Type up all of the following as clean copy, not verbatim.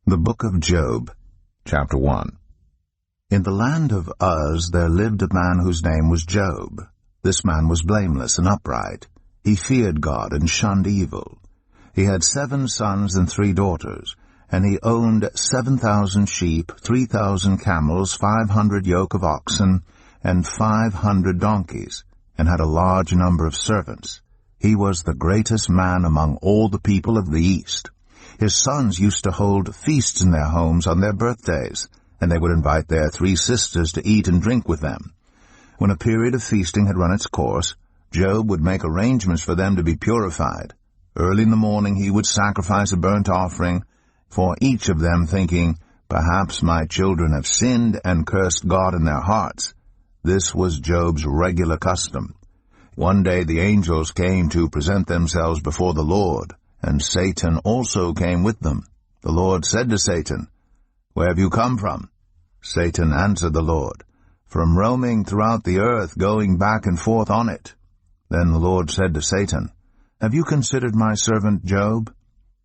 The Book of Job, Chapter 1. In the land of Uz there lived a man whose name was Job. This man was blameless and upright. He feared God and shunned evil. He had 7 sons and 3 daughters, and he owned 7,000 sheep, 3,000 camels, 500 yoke of oxen, and 500 donkeys, and had a large number of servants. He was the greatest man among all the people of the East. His sons used to hold feasts in their homes on their birthdays, and they would invite their 3 sisters to eat and drink with them. When a period of feasting had run its course, Job would make arrangements for them to be purified. Early in the morning he would sacrifice a burnt offering for each of them, thinking, "Perhaps my children have sinned and cursed God in their hearts." This was Job's regular custom. One day the angels came to present themselves before the Lord, and Satan also came with them. The Lord said to Satan, "Where have you come from?" Satan answered the Lord, "From roaming throughout the earth, going back and forth on it." Then the Lord said to Satan, "Have you considered my servant Job?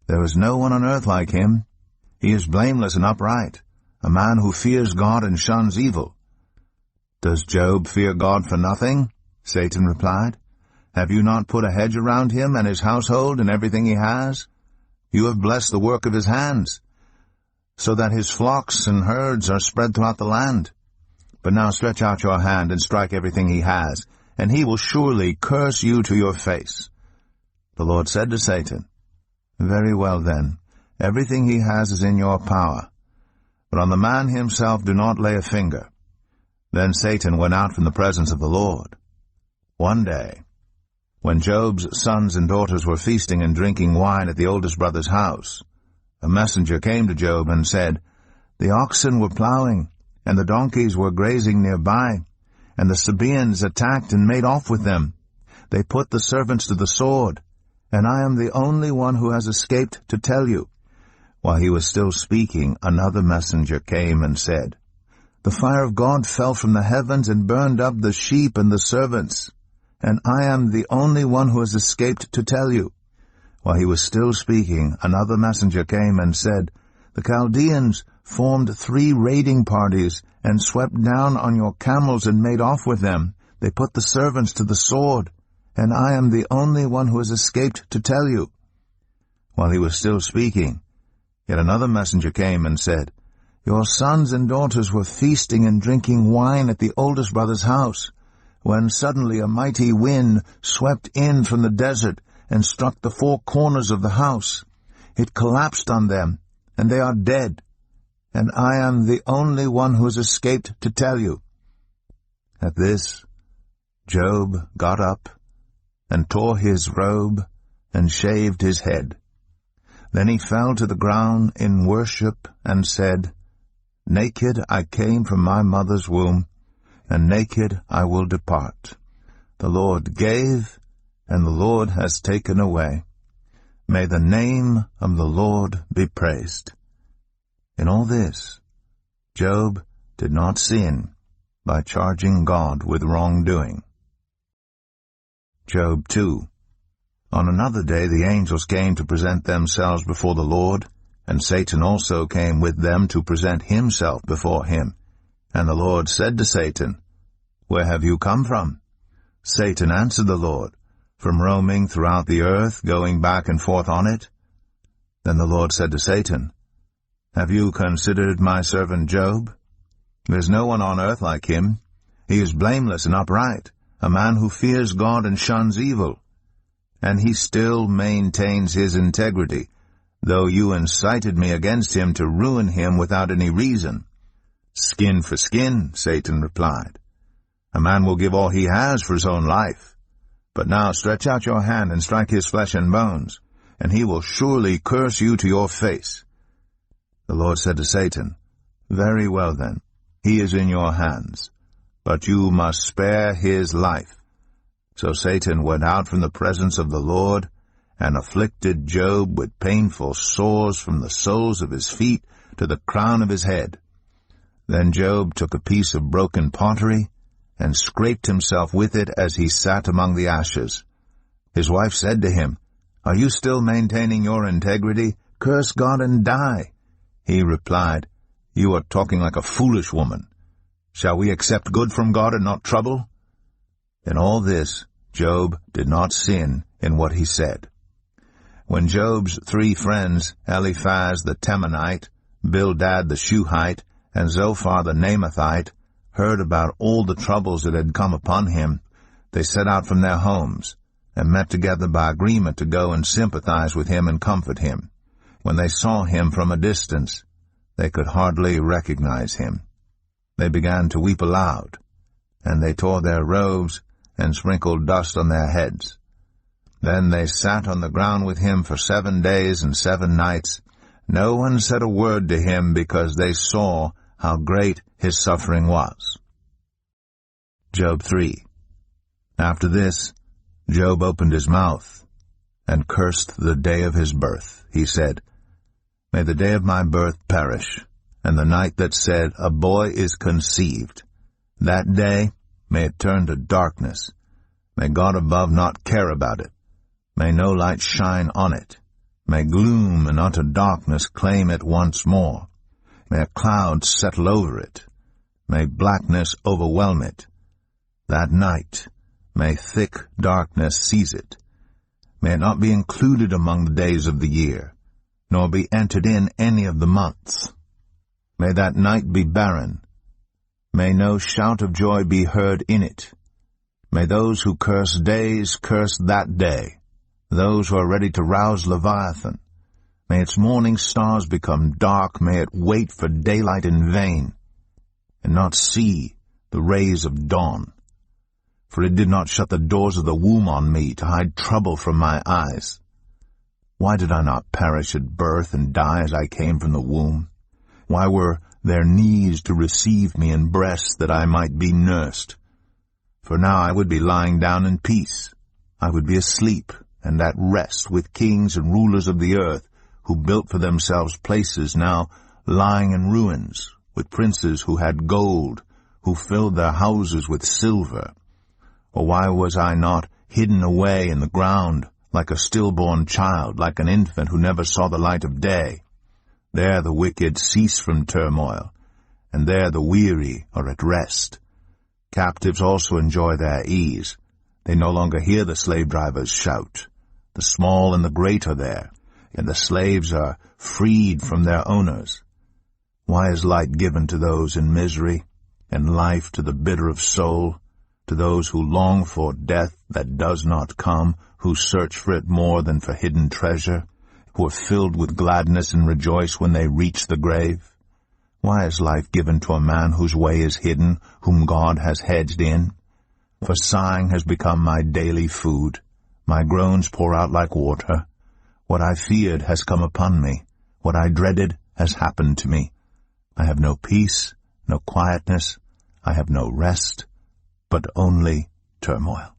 There is no one on earth like him. He is blameless and upright, a man who fears God and shuns evil." "Does Job fear God for nothing?" Satan replied. "Have you not put a hedge around him and his household and everything he has? You have blessed the work of his hands, so that his flocks and herds are spread throughout the land. But now stretch out your hand and strike everything he has, and he will surely curse you to your face." The Lord said to Satan, "Very well then, everything he has is in your power, but on the man himself do not lay a finger." Then Satan went out from the presence of the Lord. One day, when Job's sons and daughters were feasting and drinking wine at the oldest brother's house, a messenger came to Job and said, "The oxen were plowing, and the donkeys were grazing nearby, and the Sabaeans attacked and made off with them. They put the servants to the sword, and I am the only one who has escaped to tell you." While he was still speaking, another messenger came and said, "The fire of God fell from the heavens and burned up the sheep and the servants, and I am the only one who has escaped to tell you." While he was still speaking, another messenger came and said, "The Chaldeans formed 3 raiding parties and swept down on your camels and made off with them. They put the servants to the sword, and I am the only one who has escaped to tell you." While he was still speaking, yet another messenger came and said, "Your sons and daughters were feasting and drinking wine at the oldest brother's house, when suddenly a mighty wind swept in from the desert and struck the 4 corners of the house. It collapsed on them, and they are dead, and I am the only one who has escaped to tell you." At this, Job got up and tore his robe and shaved his head. Then he fell to the ground in worship and said, "Naked I came from my mother's womb, and naked I will depart. The Lord gave, and the Lord has taken away. May the name of the Lord be praised." In all this, Job did not sin by charging God with wrongdoing. Job 2. On another day the angels came to present themselves before the Lord, and Satan also came with them to present himself before him. And the Lord said to Satan, "Where have you come from?" Satan answered the Lord, "From roaming throughout the earth, going back and forth on it." Then the Lord said to Satan, "Have you considered my servant Job? There is no one on earth like him. He is blameless and upright, a man who fears God and shuns evil. And he still maintains his integrity, though you incited me against him to ruin him without any reason." "Skin for skin," Satan replied. "A man will give all he has for his own life. But now stretch out your hand and strike his flesh and bones, and he will surely curse you to your face." The Lord said to Satan, "Very well then, he is in your hands, but you must spare his life." So Satan went out from the presence of the Lord, and afflicted Job with painful sores from the soles of his feet to the crown of his head. Then Job took a piece of broken pottery and scraped himself with it as he sat among the ashes. His wife said to him, "Are you still maintaining your integrity? Curse God and die." He replied, "You are talking like a foolish woman. Shall we accept good from God and not trouble?" In all this, Job did not sin in what he said. When Job's 3 friends, Eliphaz the Temanite, Bildad the Shuhite, and Zophar the Naamathite, heard about all the troubles that had come upon him, they set out from their homes, and met together by agreement to go and sympathize with him and comfort him. When they saw him from a distance, they could hardly recognize him. They began to weep aloud, and they tore their robes and sprinkled dust on their heads. Then they sat on the ground with him for 7 days and 7 nights. No one said a word to him, because they saw how great his suffering was. Job 3. After this, Job opened his mouth and cursed the day of his birth. He said, "May the day of my birth perish, and the night that said, 'A boy is conceived.' That day, may it turn to darkness. May God above not care about it. May no light shine on it. May gloom and utter darkness claim it once more. May a cloud settle over it. May blackness overwhelm it. That night, may thick darkness seize it. May it not be included among the days of the year, nor be entered in any of the months. May that night be barren. May no shout of joy be heard in it. May those who curse days curse that day, those who are ready to rouse Leviathan. May its morning stars become dark. May it wait for daylight in vain, and not see the rays of dawn. For it did not shut the doors of the womb on me to hide trouble from my eyes. Why did I not perish at birth and die as I came from the womb? Why were there knees to receive me and breasts that I might be nursed? For now I would be lying down in peace. I would be asleep and at rest with kings and rulers of the earth, who built for themselves places now lying in ruins, with princes who had gold, who filled their houses with silver. Or why was I not hidden away in the ground, like a stillborn child, like an infant who never saw the light of day? There the wicked cease from turmoil, and there the weary are at rest. Captives also enjoy their ease. They no longer hear the slave-drivers shout. The small and the great are there, and the slaves are freed from their owners. Why is light given to those in misery, and life to the bitter of soul, to those who long for death that does not come, who search for it more than for hidden treasure, who are filled with gladness and rejoice when they reach the grave? Why is life given to a man whose way is hidden, whom God has hedged in? For sighing has become my daily food. My groans pour out like water. What I feared has come upon me. What I dreaded has happened to me. I have no peace, no quietness. I have no rest, but only turmoil.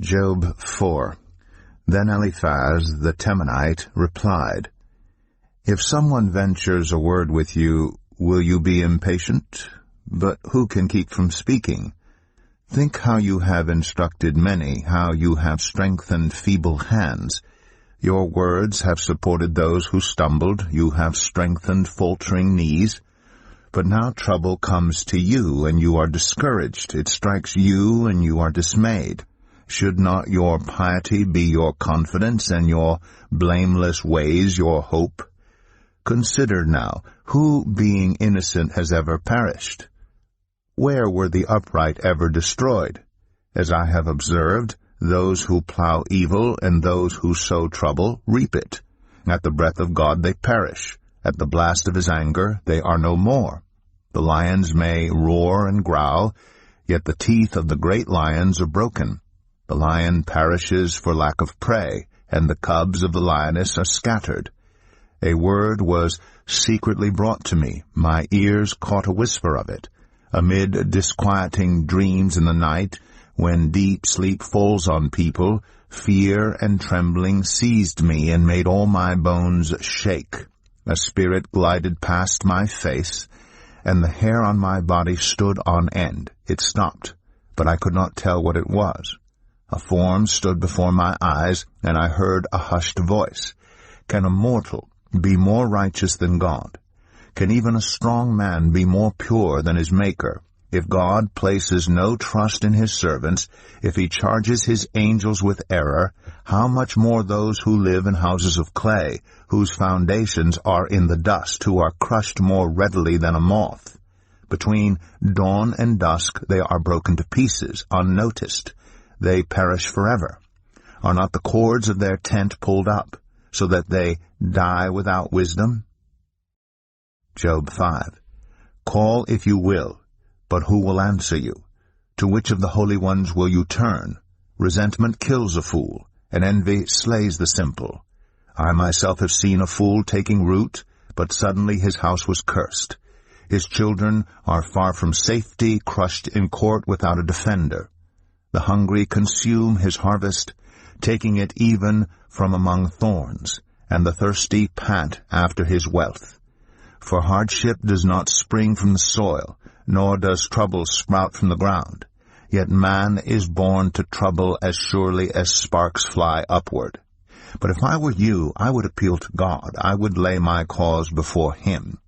Job 4. Then Eliphaz the Temanite replied, "If someone ventures a word with you, will you be impatient? But who can keep from speaking? Think how you have instructed many, how you have strengthened feeble hands. Your words have supported those who stumbled. You have strengthened faltering knees. But now trouble comes to you, and you are discouraged. It strikes you, and you are dismayed. Should not your piety be your confidence, and your blameless ways your hope? Consider now, who, being innocent, has ever perished? Where were the upright ever destroyed? As I have observed, those who plow evil and those who sow trouble reap it. At the breath of God they perish. At the blast of his anger they are no more. The lions may roar and growl, yet the teeth of the great lions are broken. The lion perishes for lack of prey, and the cubs of the lioness are scattered. A word was secretly brought to me. My ears caught a whisper of it. Amid disquieting dreams in the night, when deep sleep falls on people, fear and trembling seized me and made all my bones shake. A spirit glided past my face, and the hair on my body stood on end. It stopped, but I could not tell what it was. A form stood before my eyes, and I heard a hushed voice. Can a mortal, be more righteous than God? Can even a strong man be more pure than his Maker? If God places no trust in his servants, if he charges his angels with error, how much more those who live in houses of clay, whose foundations are in the dust, who are crushed more readily than a moth? Between dawn and dusk they are broken to pieces, unnoticed. They perish forever. Are not the cords of their tent pulled up, so that they die without wisdom? Job 5. Call if you will, but who will answer you? To which of the holy ones will you turn? Resentment kills a fool, and envy slays the simple. I myself have seen a fool taking root, but suddenly his house was cursed. His children are far from safety, crushed in court without a defender. The hungry consume his harvest, taking it even from among thorns, and the thirsty pant after his wealth. For hardship does not spring from the soil, nor does trouble sprout from the ground. Yet man is born to trouble as surely as sparks fly upward. But if I were you, I would appeal to God. I would lay my cause before him.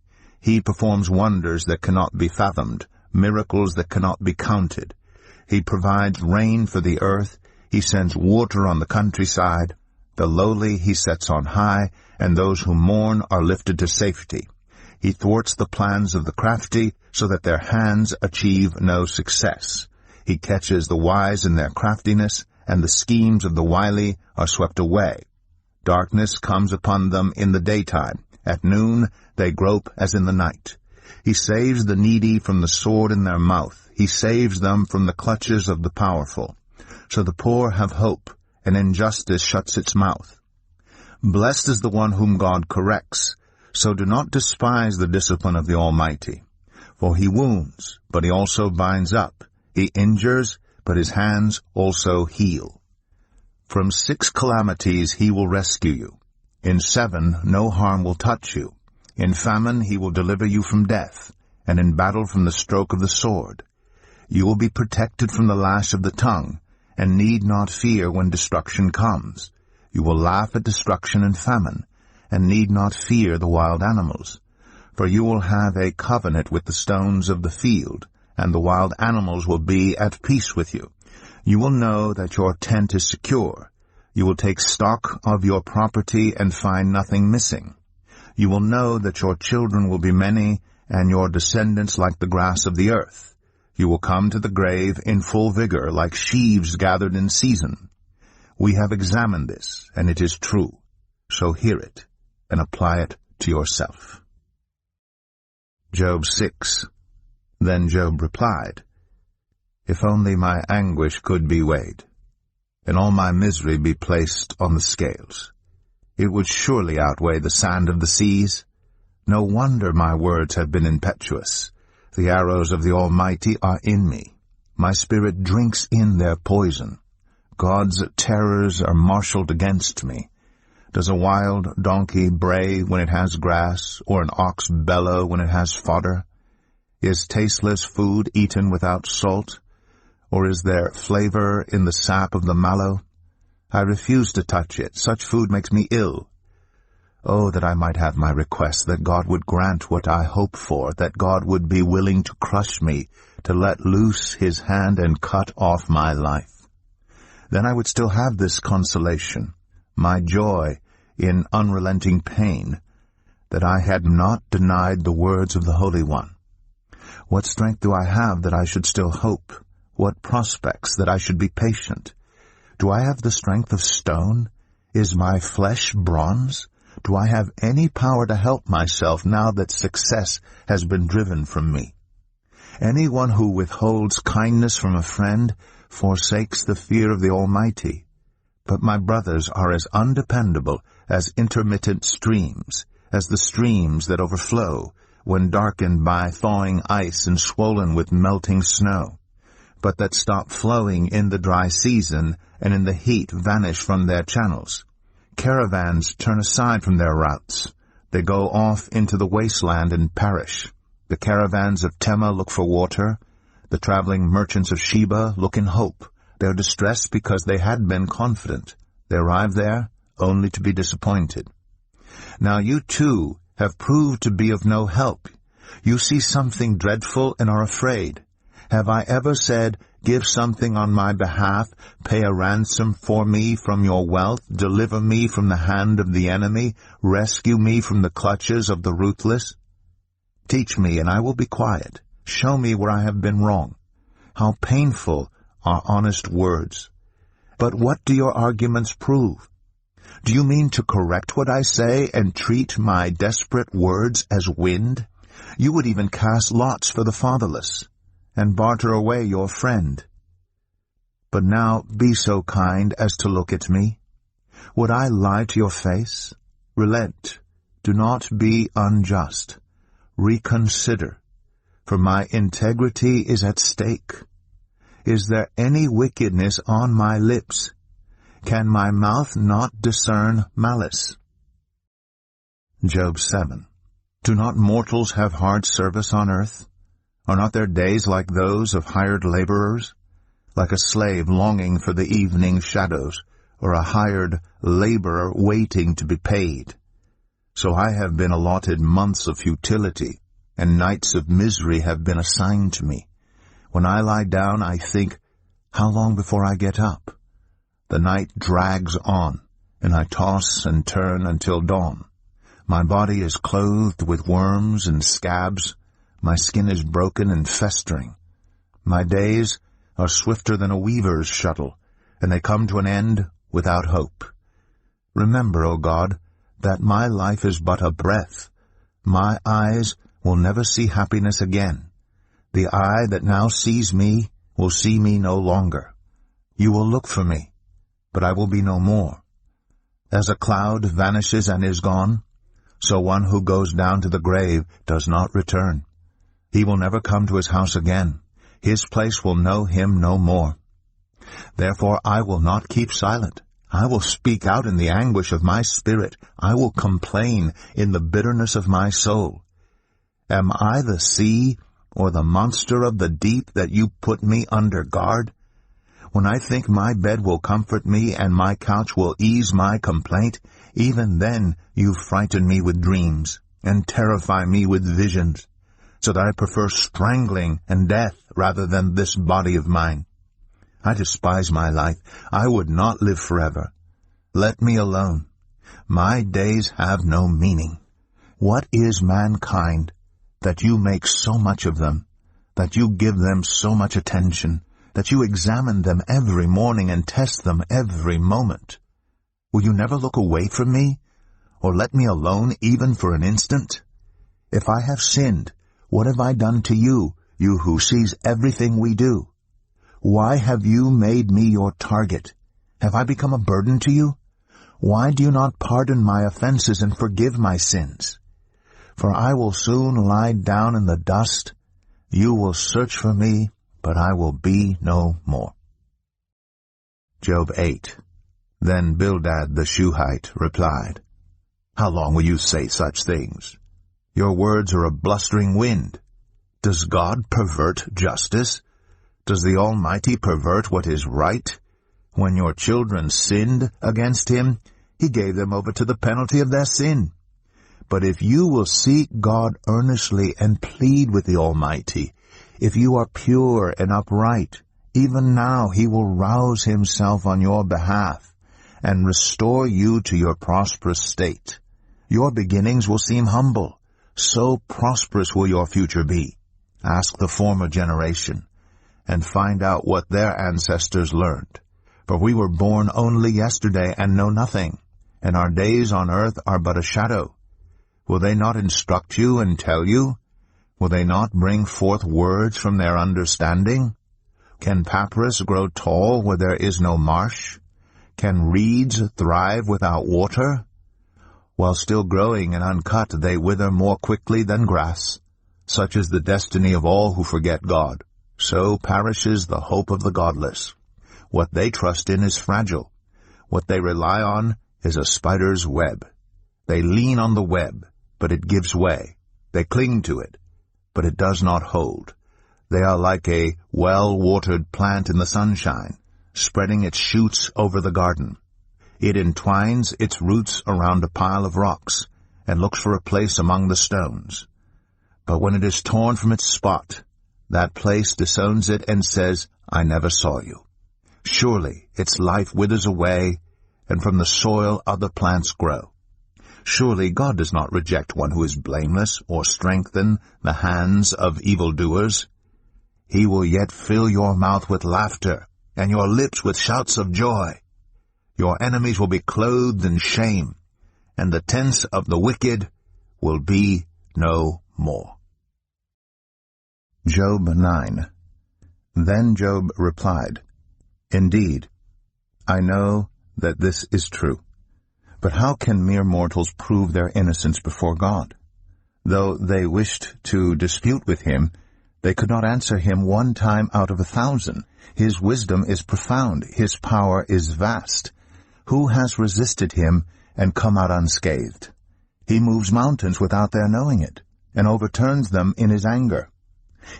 He performs wonders that cannot be fathomed, miracles that cannot be counted. He provides rain for the earth. He sends water on the countryside. The lowly he sets on high, and those who mourn are lifted to safety. He thwarts the plans of the crafty, so that their hands achieve no success. He catches the wise in their craftiness, and the schemes of the wily are swept away. Darkness comes upon them in the daytime. At noon they grope as in the night. He saves the needy from the sword in their mouth. He saves them from the clutches of the powerful. So the poor have hope, and injustice shuts its mouth. Blessed is the one whom God corrects. So do not despise the discipline of the Almighty. For he wounds, but he also binds up. He injures, but his hands also heal. From 6 calamities he will rescue you. In 7 no harm will touch you. In famine he will deliver you from death, and in battle from the stroke of the sword. You will be protected from the lash of the tongue, and need not fear when destruction comes. You will laugh at destruction and famine, and need not fear the wild animals. For you will have a covenant with the stones of the field, and the wild animals will be at peace with you. You will know that your tent is secure. You will take stock of your property and find nothing missing. You will know that your children will be many, and your descendants like the grass of the earth. You will come to the grave in full vigor, like sheaves gathered in season. We have examined this, and it is true. So hear it, and apply it to yourself. Job 6. Then Job replied, If only my anguish could be weighed, and all my misery be placed on the scales, it would surely outweigh the sand of the seas. No wonder my words have been impetuous. The arrows of the Almighty are in me. My spirit drinks in their poison. God's terrors are marshaled against me. Does a wild donkey bray when it has grass, or an ox bellow when it has fodder? Is tasteless food eaten without salt, or is there flavor in the sap of the mallow? I refuse to touch it. Such food makes me ill. Oh, that I might have my request, that God would grant what I hope for, that God would be willing to crush me, to let loose his hand and cut off my life. Then I would still have this consolation, my joy in unrelenting pain, that I had not denied the words of the Holy One. What strength do I have that I should still hope? What prospects that I should be patient? Do I have the strength of stone? Is my flesh bronze? Do I have any power to help myself now that success has been driven from me? Anyone who withholds kindness from a friend forsakes the fear of the Almighty. But my brothers are as undependable as intermittent streams, as the streams that overflow when darkened by thawing ice and swollen with melting snow, but that stop flowing in the dry season and in the heat vanish from their channels. Caravans turn aside from their routes. They go off into the wasteland and perish. The caravans of Tema look for water. The traveling merchants of Sheba look in hope. They are distressed because they had been confident. They arrive there only to be disappointed. Now you too have proved to be of no help. You see something dreadful and are afraid. Have I ever said, give something on my behalf, pay a ransom for me from your wealth, deliver me from the hand of the enemy, rescue me from the clutches of the ruthless? Teach me, and I will be quiet. Show me where I have been wrong. How painful are honest words. But what do your arguments prove? Do you mean to correct what I say and treat my desperate words as wind? You would even cast lots for the fatherless, and barter away your friend. But now be so kind as to look at me. Would I lie to your face? Relent. Do not be unjust. Reconsider, for my integrity is at stake. Is there any wickedness on my lips? Can my mouth not discern malice? Job 7. Do not mortals have hard service on earth? Are not their days like those of hired laborers? Like a slave longing for the evening shadows, or a hired laborer waiting to be paid. So I have been allotted months of futility, and nights of misery have been assigned to me. When I lie down, I think, how long before I get up? The night drags on, and I toss and turn until dawn. My body is clothed with worms and scabs. My skin is broken and festering. My days are swifter than a weaver's shuttle, and they come to an end without hope. Remember, O God, that my life is but a breath. My eyes will never see happiness again. The eye that now sees me will see me no longer. You will look for me, but I will be no more. As a cloud vanishes and is gone, so one who goes down to the grave does not return. He will never come to his house again. His place will know him no more. Therefore I will not keep silent. I will speak out in the anguish of my spirit. I will complain in the bitterness of my soul. Am I the sea or the monster of the deep that you put me under guard? When I think my bed will comfort me and my couch will ease my complaint, even then you frighten me with dreams and terrify me with visions, so that I prefer strangling and death rather than this body of mine. I despise my life. I would not live forever. Let me alone. My days have no meaning. What is mankind, that you make so much of them, that you give them so much attention, that you examine them every morning and test them every moment? Will you never look away from me, or let me alone even for an instant? If I have sinned, what have I done to you, you who sees everything we do? Why have you made me your target? Have I become a burden to you? Why do you not pardon my offenses and forgive my sins? For I will soon lie down in the dust. You will search for me, but I will be no more. Job 8. Then Bildad the Shuhite replied, How long will you say such things? Your words are a blustering wind. Does God pervert justice? Does the Almighty pervert what is right? When your children sinned against him, he gave them over to the penalty of their sin. But if you will seek God earnestly and plead with the Almighty, if you are pure and upright, even now he will rouse himself on your behalf and restore you to your prosperous state. Your beginnings will seem humble. So prosperous will your future be. Ask the former generation, and find out what their ancestors learned. For we were born only yesterday and know nothing, and our days on earth are but a shadow. Will they not instruct you and tell you? Will they not bring forth words from their understanding? Can papyrus grow tall where there is no marsh? Can reeds thrive without water? While still growing and uncut, they wither more quickly than grass. Such is the destiny of all who forget God. So perishes the hope of the godless. What they trust in is fragile. What they rely on is a spider's web. They lean on the web, but it gives way. They cling to it, but it does not hold. They are like a well-watered plant in the sunshine, spreading its shoots over the garden. It entwines its roots around a pile of rocks, and looks for a place among the stones. But when it is torn from its spot, that place disowns it and says, I never saw you. Surely its life withers away, and from the soil other plants grow. Surely God does not reject one who is blameless, or strengthen the hands of evildoers. He will yet fill your mouth with laughter, and your lips with shouts of joy. Your enemies will be clothed in shame, and the tents of the wicked will be no more. Job 9. Then Job replied, Indeed, I know that this is true. But how can mere mortals prove their innocence before God? Though they wished to dispute with him, they could not answer him 1 time out of 1,000. His wisdom is profound, his power is vast. Who has resisted him and come out unscathed? He moves mountains without their knowing it, and overturns them in his anger.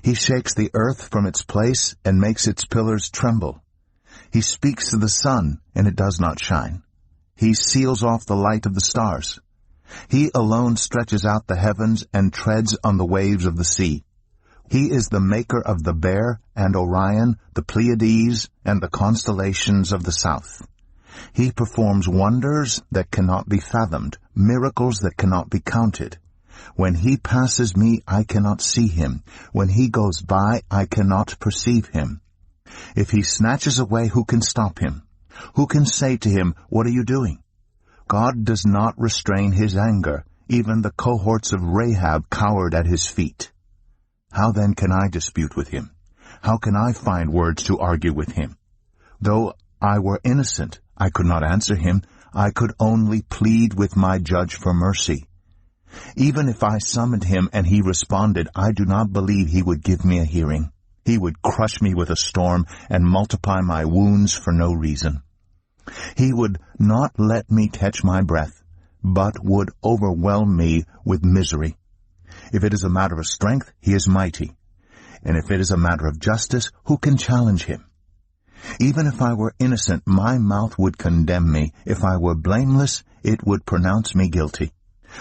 He shakes the earth from its place and makes its pillars tremble. He speaks to the sun, and it does not shine. He seals off the light of the stars. He alone stretches out the heavens and treads on the waves of the sea. He is the maker of the Bear and Orion, the Pleiades, and the constellations of the south. He performs wonders that cannot be fathomed, miracles that cannot be counted. When he passes me, I cannot see him. When he goes by, I cannot perceive him. If he snatches away, who can stop him? Who can say to him, What are you doing? God does not restrain his anger. Even the cohorts of Rahab cowered at his feet. How then can I dispute with him? How can I find words to argue with him? Though I were innocent, I could not answer him. I could only plead with my judge for mercy. Even if I summoned him and he responded, I do not believe he would give me a hearing. He would crush me with a storm and multiply my wounds for no reason. He would not let me catch my breath, but would overwhelm me with misery. If it is a matter of strength, he is mighty. And if it is a matter of justice, who can challenge him? Even if I were innocent, my mouth would condemn me. If I were blameless, it would pronounce me guilty.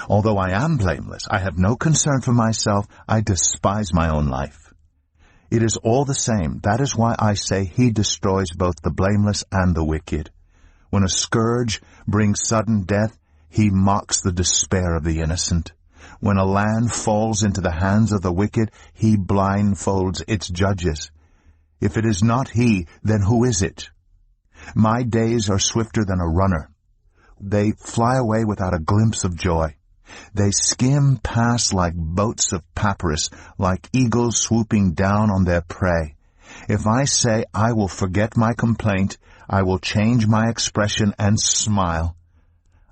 Although I am blameless, I have no concern for myself. I despise my own life. It is all the same. That is why I say he destroys both the blameless and the wicked. When a scourge brings sudden death, he mocks the despair of the innocent. When a land falls into the hands of the wicked, he blindfolds its judges. If it is not he, then who is it? My days are swifter than a runner. They fly away without a glimpse of joy. They skim past like boats of papyrus, like eagles swooping down on their prey. If I say I will forget my complaint, I will change my expression and smile,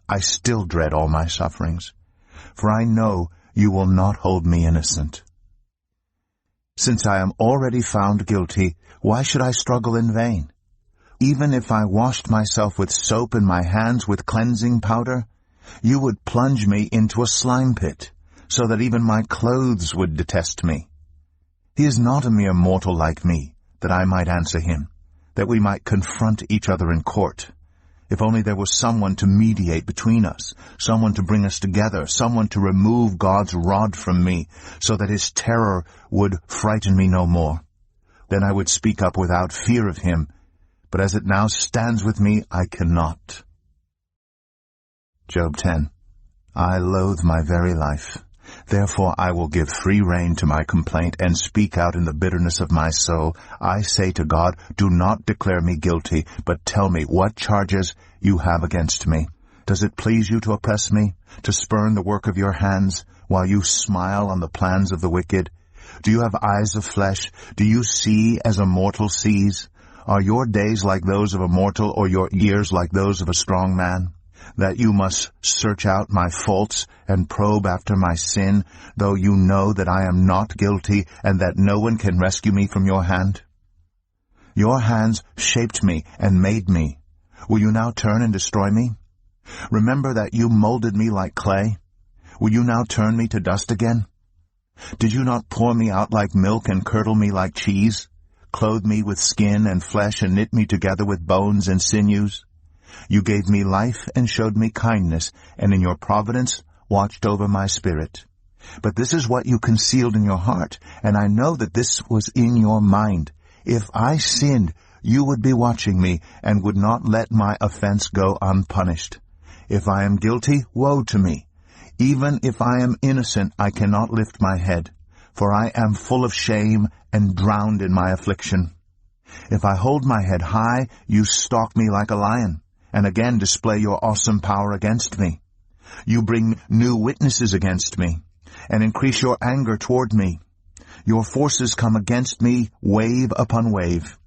I still dread all my sufferings, for I know you will not hold me innocent. Since I am already found guilty, why should I struggle in vain? Even if I washed myself with soap and my hands with cleansing powder, you would plunge me into a slime pit, so that even my clothes would detest me. He is not a mere mortal like me, that I might answer him, that we might confront each other in court. If only there was someone to mediate between us, someone to bring us together, someone to remove God's rod from me, so that his terror would frighten me no more. Then I would speak up without fear of him, but as it now stands with me, I cannot. Job 10. I loathe my very life. Therefore I will give free rein to my complaint and speak out in the bitterness of my soul. I say to God, do not declare me guilty, but tell me what charges you have against me. Does it please you to oppress me, to spurn the work of your hands, while you smile on the plans of the wicked? Do you have eyes of flesh? Do you see as a mortal sees? Are your days like those of a mortal, or your years like those of a strong man? That you must search out my faults and probe after my sin, though you know that I am not guilty and that no one can rescue me from your hand? Your hands shaped me and made me. Will you now turn and destroy me? Remember that you molded me like clay. Will you now turn me to dust again? Did you not pour me out like milk and curdle me like cheese, clothe me with skin and flesh and knit me together with bones and sinews? You gave me life and showed me kindness, and in your providence watched over my spirit. But this is what you concealed in your heart, and I know that this was in your mind. If I sinned, you would be watching me, and would not let my offense go unpunished. If I am guilty, woe to me. Even if I am innocent, I cannot lift my head, for I am full of shame and drowned in my affliction. If I hold my head high, you stalk me like a lion, and again display your awesome power against me. You bring new witnesses against me, and increase your anger toward me. Your forces come against me, wave upon wave.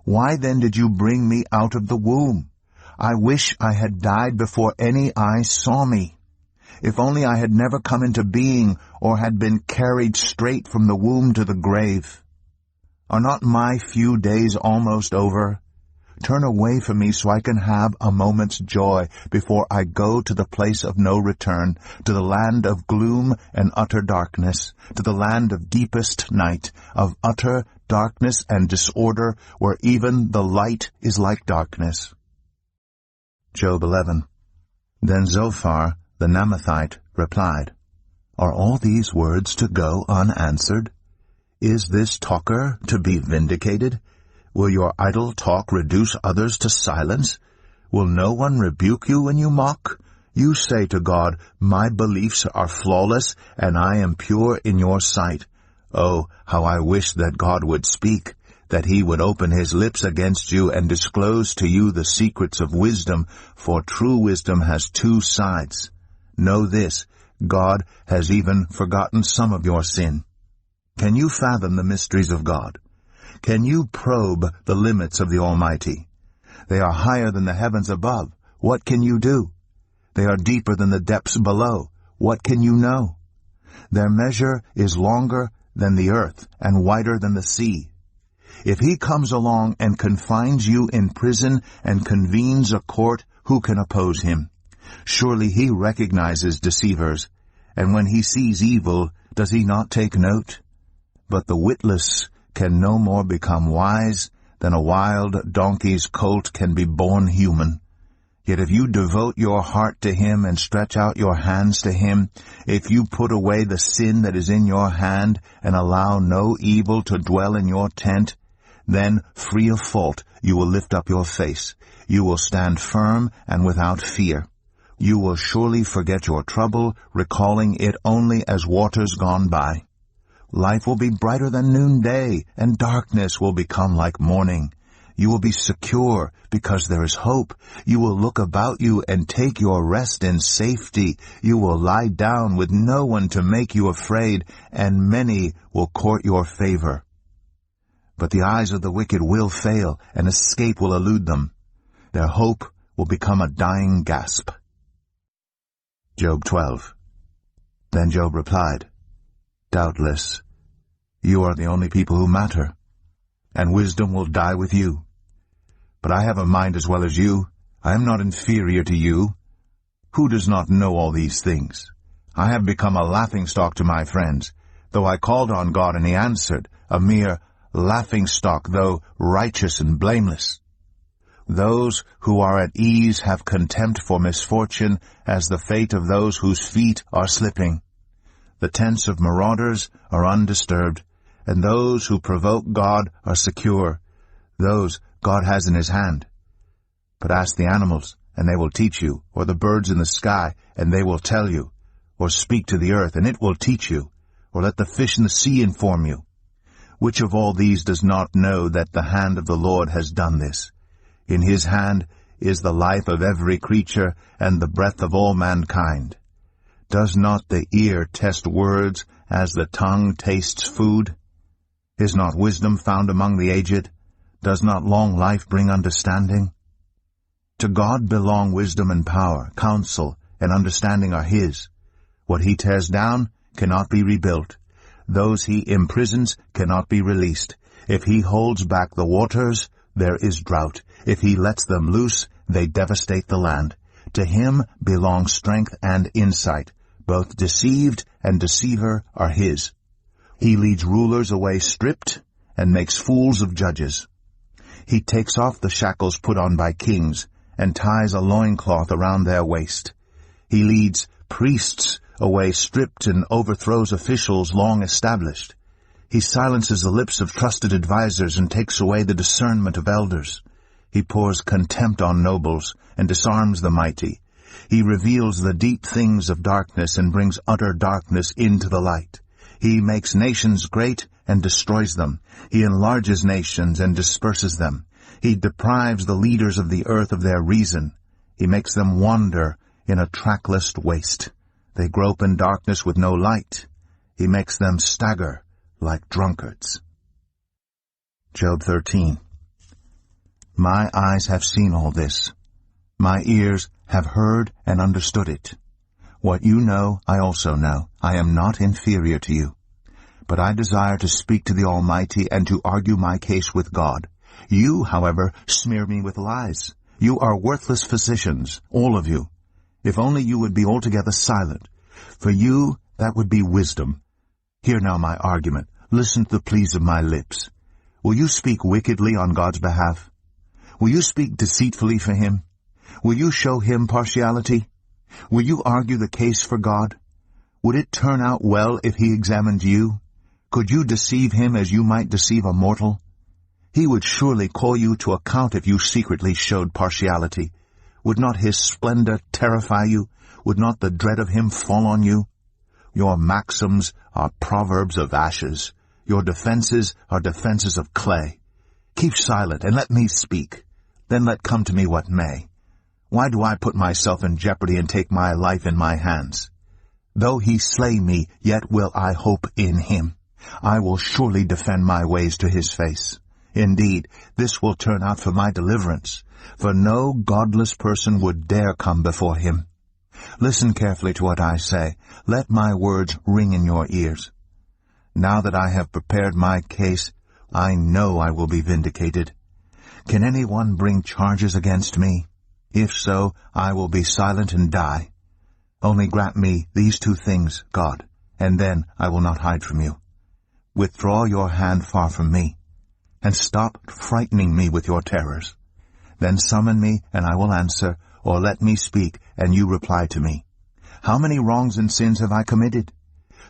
Why then did you bring me out of the womb? I wish I had died before any eye saw me. If only I had never come into being, or had been carried straight from the womb to the grave. Are not my few days almost over? Turn away from me so I can have a moment's joy before I go to the place of no return, to the land of gloom and utter darkness, to the land of deepest night, of utter darkness and disorder, where even the light is like darkness. Job 11. Then Zophar the Naamathite replied, Are all these words to go unanswered? Is this talker to be vindicated? Will your idle talk reduce others to silence? Will no one rebuke you when you mock? You say to God, My beliefs are flawless, and I am pure in your sight. Oh, how I wish that God would speak, that he would open his lips against you and disclose to you the secrets of wisdom, for true wisdom has two sides. Know this, God has even forgotten some of your sin. Can you fathom the mysteries of God? Can you probe the limits of the Almighty? They are higher than the heavens above. What can you do? They are deeper than the depths below. What can you know? Their measure is longer than the earth and wider than the sea. If he comes along and confines you in prison and convenes a court, who can oppose him? Surely he recognizes deceivers, and when he sees evil, does he not take note? But the witless can no more become wise than a wild donkey's colt can be born human. Yet if you devote your heart to him and stretch out your hands to him, if you put away the sin that is in your hand and allow no evil to dwell in your tent, then, free of fault, you will lift up your face. You will stand firm and without fear. You will surely forget your trouble, recalling it only as waters gone by. Life will be brighter than noonday, and darkness will become like morning. You will be secure because there is hope. You will look about you and take your rest in safety. You will lie down with no one to make you afraid, and many will court your favor. But the eyes of the wicked will fail, and escape will elude them. Their hope will become a dying gasp. Job 12. Then Job replied, Doubtless, you are the only people who matter, and wisdom will die with you. But I have a mind as well as you. I am not inferior to you. Who does not know all these things? I have become a laughingstock to my friends, though I called on God and he answered, a mere laughingstock, though righteous and blameless. Those who are at ease have contempt for misfortune, as the fate of those whose feet are slipping. The tents of marauders are undisturbed, and those who provoke God are secure. Those God has in his hand. But ask the animals, and they will teach you, or the birds in the sky, and they will tell you, or speak to the earth, and it will teach you, or let the fish in the sea inform you. Which of all these does not know that the hand of the Lord has done this? In his hand is the life of every creature, and the breath of all mankind. Does not the ear test words as the tongue tastes food? Is not wisdom found among the aged? Does not long life bring understanding? To God belong wisdom and power, counsel and understanding are his. What he tears down cannot be rebuilt. Those he imprisons cannot be released. If he holds back the waters, there is drought. If he lets them loose, they devastate the land. To him belong strength and insight. Both deceived and deceiver are his. He leads rulers away stripped and makes fools of judges. He takes off the shackles put on by kings and ties a loincloth around their waist. He leads priests away stripped and overthrows officials long established. He silences the lips of trusted advisers and takes away the discernment of elders. He pours contempt on nobles and disarms the mighty. He reveals the deep things of darkness and brings utter darkness into the light. He makes nations great and destroys them. He enlarges nations and disperses them. He deprives the leaders of the earth of their reason. He makes them wander in a trackless waste. They grope in darkness with no light. He makes them stagger like drunkards. Job 13. My eyes have seen all this. My ears have heard and understood it. What you know, I also know. I am not inferior to you. But I desire to speak to the Almighty and to argue my case with God. You, however, smear me with lies. You are worthless physicians, all of you. If only you would be altogether silent. For you, that would be wisdom. Hear now my argument. Listen to the pleas of my lips. Will you speak wickedly on God's behalf? Will you speak deceitfully for him? Will you show him partiality? Will you argue the case for God? Would it turn out well if he examined you? Could you deceive him as you might deceive a mortal? He would surely call you to account if you secretly showed partiality. Would not his splendor terrify you? Would not the dread of him fall on you? Your maxims are proverbs of ashes. Your defenses are defenses of clay. Keep silent and let me speak. Then let come to me what may. Why do I put myself in jeopardy and take my life in my hands? Though he slay me, yet will I hope in him. I will surely defend my ways to his face. Indeed, this will turn out for my deliverance, for no godless person would dare come before him. Listen carefully to what I say. Let my words ring in your ears. Now that I have prepared my case, I know I will be vindicated. Can anyone bring charges against me? If so, I will be silent and die. Only grant me these two things, God, and then I will not hide from you. Withdraw your hand far from me, and stop frightening me with your terrors. Then summon me, and I will answer, or let me speak, and you reply to me. How many wrongs and sins have I committed?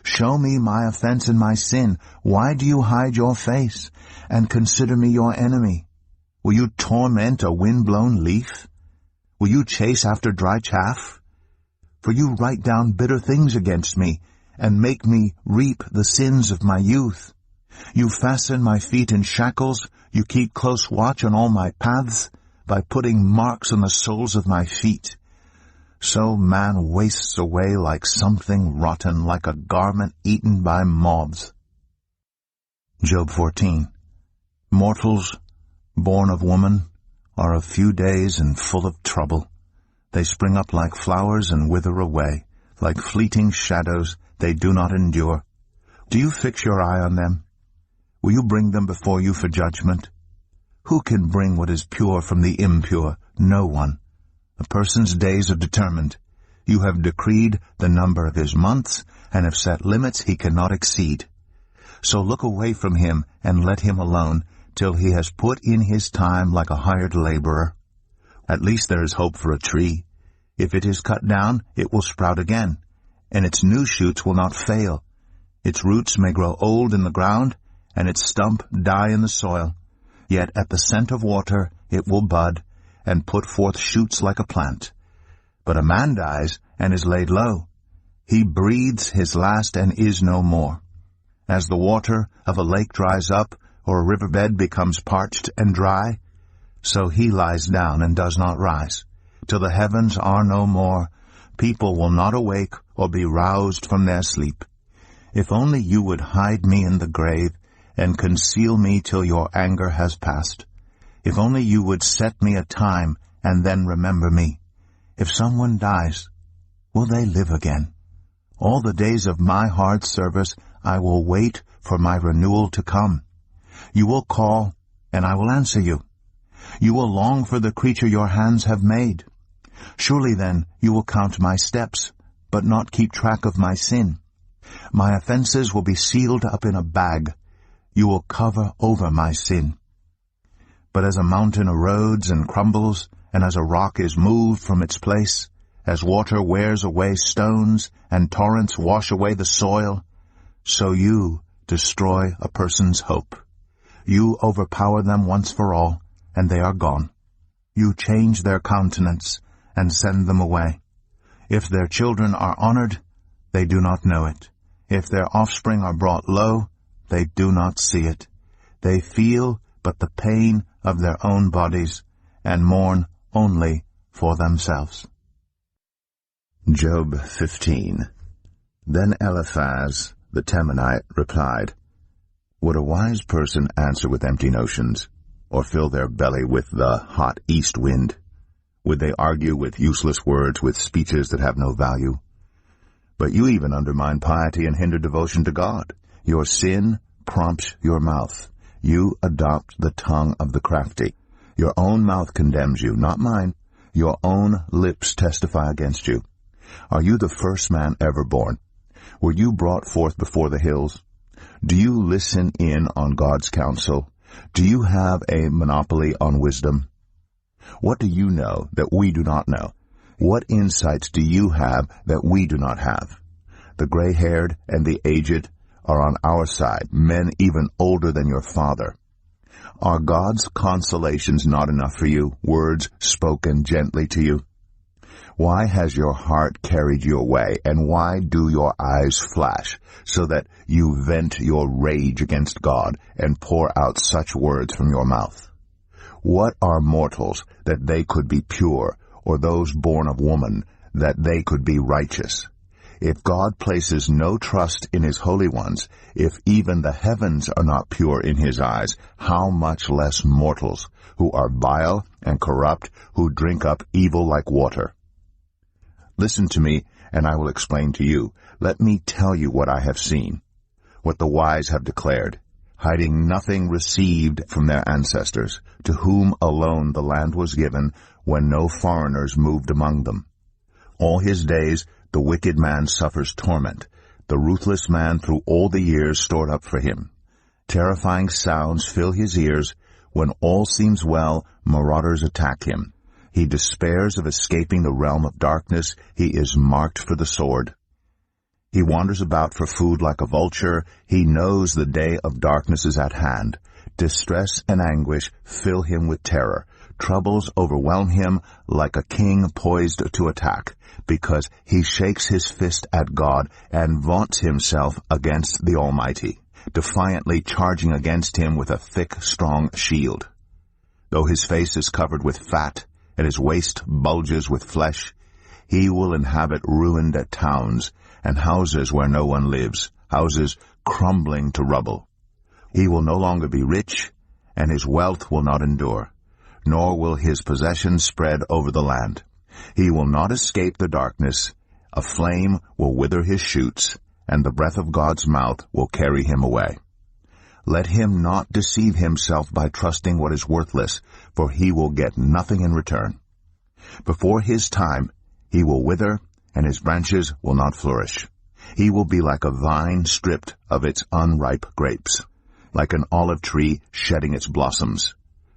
Show me my offense and my sin. Why do you hide your face, and consider me your enemy? Will you torment a wind-blown leaf? Will you chase after dry chaff? For you write down bitter things against me, and make me reap the sins of my youth. You fasten my feet in shackles, you keep close watch on all my paths, by putting marks on the soles of my feet. So man wastes away like something rotten, like a garment eaten by moths. Job 14. Mortals, born of woman, are of few days and full of trouble. They spring up like flowers and wither away. Like fleeting shadows, they do not endure. Do you fix your eye on them? Will you bring them before you for judgment? Who can bring what is pure from the impure? No one. A person's days are determined. You have decreed the number of his months, and have set limits he cannot exceed. So look away from him, and let him alone, till he has put in his time like a hired laborer. At least there is hope for a tree. If it is cut down, it will sprout again, and its new shoots will not fail. Its roots may grow old in the ground, and its stump die in the soil. Yet at the scent of water it will bud, and put forth shoots like a plant. But a man dies, and is laid low. He breathes his last, and is no more. As the water of a lake dries up, or a riverbed becomes parched and dry, so he lies down and does not rise. Till the heavens are no more, people will not awake or be roused from their sleep. If only you would hide me in the grave, and conceal me till your anger has passed. If only you would set me a time, and then remember me. If someone dies, will they live again? All the days of my hard service I will wait for my renewal to come. You will call, and I will answer you. You will long for the creature your hands have made. Surely then you will count my steps, but not keep track of my sin. My offenses will be sealed up in a bag. You will cover over my sin. But as a mountain erodes and crumbles, and as a rock is moved from its place, as water wears away stones, and torrents wash away the soil, so you destroy a person's hope. You overpower them once for all, and they are gone. You change their countenance, and send them away. If their children are honored, they do not know it. If their offspring are brought low, they do not see it. They feel but the pain of their own bodies, and mourn only for themselves. Job 15. Then Eliphaz the Temanite replied, Would a wise person answer with empty notions, or fill their belly with the hot east wind? Would they argue with useless words, with speeches that have no value? But you even undermine piety and hinder devotion to God. Your sin prompts your mouth. You adopt the tongue of the crafty. Your own mouth condemns you, not mine. Your own lips testify against you. Are you the first man ever born? Were you brought forth before the hills? Do you listen in on God's counsel? Do you have a monopoly on wisdom? What do you know that we do not know? What insights do you have that we do not have? The gray-haired and the aged are on our side, men even older than your father. Are God's consolations not enough for you, words spoken gently to you? Why has your heart carried you away, and why do your eyes flash, so that you vent your rage against God and pour out such words from your mouth? What are mortals that they could be pure, or those born of woman that they could be righteous? If God places no trust in his holy ones, if even the heavens are not pure in his eyes, how much less mortals, who are vile and corrupt, who drink up evil like water? Listen to me, and I will explain to you. Let me tell you what I have seen, what the wise have declared, hiding nothing received from their ancestors, to whom alone the land was given, when no foreigners moved among them. All his days the wicked man suffers torment, the ruthless man through all the years stored up for him. Terrifying sounds fill his ears. When all seems well, marauders attack him. He despairs of escaping the realm of darkness. He is marked for the sword. He wanders about for food like a vulture. He knows the day of darkness is at hand. Distress and anguish fill him with terror. Troubles overwhelm him like a king poised to attack, because he shakes his fist at God and vaunts himself against the Almighty, defiantly charging against him with a thick, strong shield. Though his face is covered with fat, and his waist bulges with flesh, he will inhabit ruined towns, and houses where no one lives, houses crumbling to rubble. He will no longer be rich, and his wealth will not endure, nor will his possessions spread over the land. He will not escape the darkness. A flame will wither his shoots, and the breath of God's mouth will carry him away. Let him not deceive himself by trusting what is worthless, for he will get nothing in return. Before his time he will wither, and his branches will not flourish. He will be like a vine stripped of its unripe grapes, like an olive tree shedding its blossoms.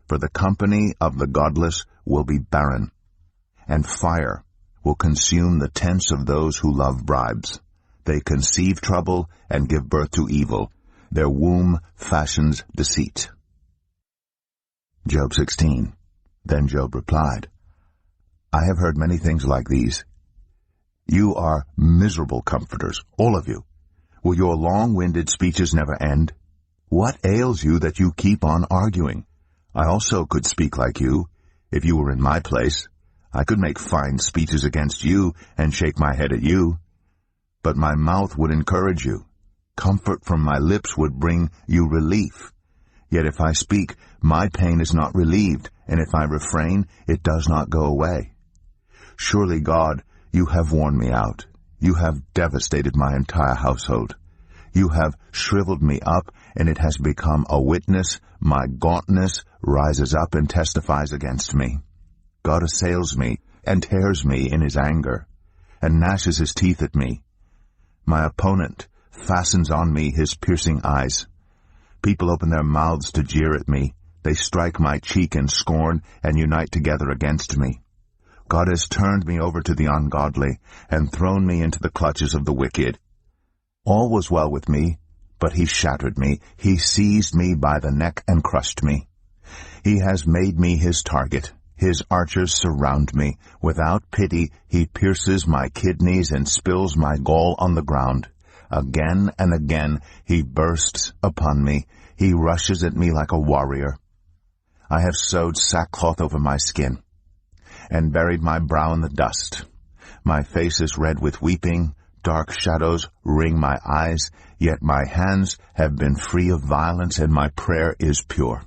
For the company of the godless will be barren, and fire will consume the tents of those who love bribes. They conceive trouble and give birth to evil. Their womb fashions deceit. Job 16. Then Job replied, I have heard many things like these. You are miserable comforters, all of you. Will your long-winded speeches never end? What ails you that you keep on arguing? I also could speak like you. If you were in my place, I could make fine speeches against you and shake my head at you. But my mouth would encourage you. Comfort from my lips would bring you relief. Yet if I speak, my pain is not relieved, and if I refrain, it does not go away. Surely, God, you have worn me out. You have devastated my entire household. You have shriveled me up, and it has become a witness. My gauntness rises up and testifies against me. God assails me and tears me in his anger, and gnashes his teeth at me. My opponent fastens on me his piercing eyes. People open their mouths to jeer at me. They strike my cheek in scorn and unite together against me. God has turned me over to the ungodly and thrown me into the clutches of the wicked. All was well with me, but he shattered me. He seized me by the neck and crushed me. He has made me his target. His archers surround me. Without pity, he pierces my kidneys and spills my gall on the ground. Again and again he bursts upon me. He rushes at me like a warrior. I have sewed sackcloth over my skin and buried my brow in the dust. My face is red with weeping. Dark shadows ring my eyes, yet my hands have been free of violence, and my prayer is pure.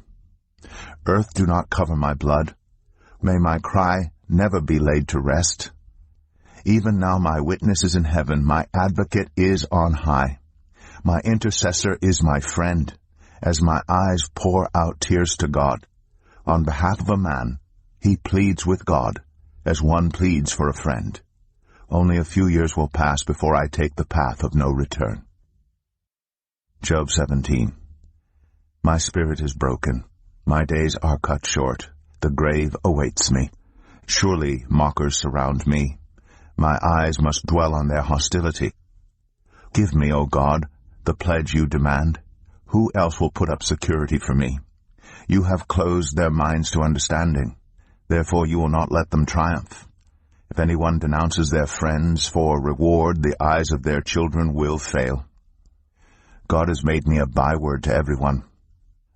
Earth, do not cover my blood. May my cry never be laid to rest. Even now my witness is in heaven, my advocate is on high. My intercessor is my friend, as my eyes pour out tears to God. On behalf of a man, he pleads with God, as one pleads for a friend. Only a few years will pass before I take the path of no return. Job 17. My spirit is broken. My days are cut short. The grave awaits me. Surely mockers surround me. My eyes must dwell on their hostility. Give me, O God, the pledge you demand. Who else will put up security for me? You have closed their minds to understanding. Therefore you will not let them triumph. If anyone denounces their friends for reward, the eyes of their children will fail. God has made me a byword to everyone,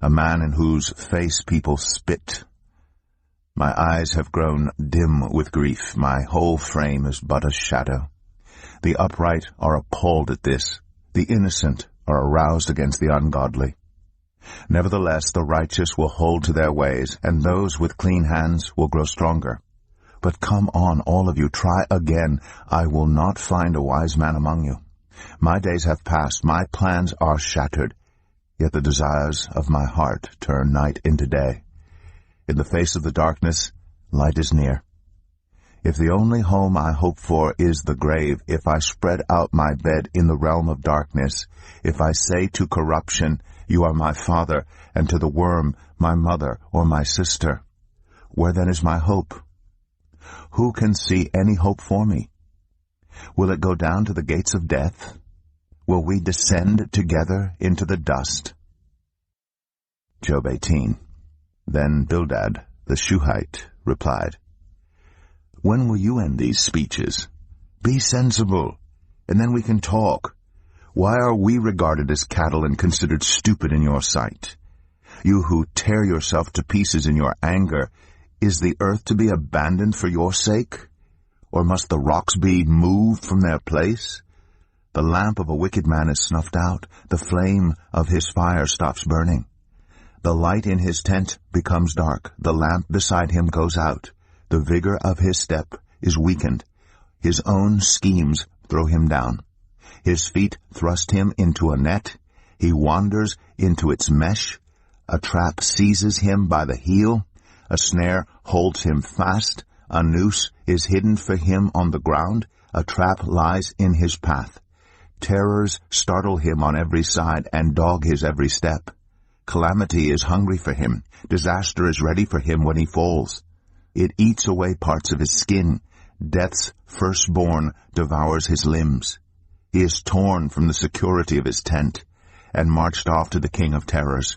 a man in whose face people spit. My eyes have grown dim with grief. My whole frame is but a shadow. The upright are appalled at this. The innocent are aroused against the ungodly. Nevertheless, the righteous will hold to their ways, and those with clean hands will grow stronger. But come on, all of you, try again. I will not find a wise man among you. My days have passed, my plans are shattered, yet the desires of my heart turn night into day. In the face of the darkness, light is near. If the only home I hope for is the grave, if I spread out my bed in the realm of darkness, if I say to corruption, you are my father, and to the worm, my mother or my sister, where then is my hope? Who can see any hope for me? Will it go down to the gates of death? Will we descend together into the dust? Job 18. Then Bildad, the Shuhite, replied, When will you end these speeches? Be sensible, and then we can talk. Why are we regarded as cattle and considered stupid in your sight? You who tear yourself to pieces in your anger, is the earth to be abandoned for your sake? Or must the rocks be moved from their place? The lamp of a wicked man is snuffed out. The flame of his fire stops burning. The light in his tent becomes dark. The lamp beside him goes out. The vigor of his step is weakened. His own schemes throw him down. His feet thrust him into a net. He wanders into its mesh. A trap seizes him by the heel. A snare holds him fast. A noose is hidden for him on the ground. A trap lies in his path. Terrors startle him on every side and dog his every step. Calamity is hungry for him. Disaster is ready for him when he falls. It eats away parts of his skin. Death's firstborn devours his limbs. He is torn from the security of his tent and marched off to the king of terrors.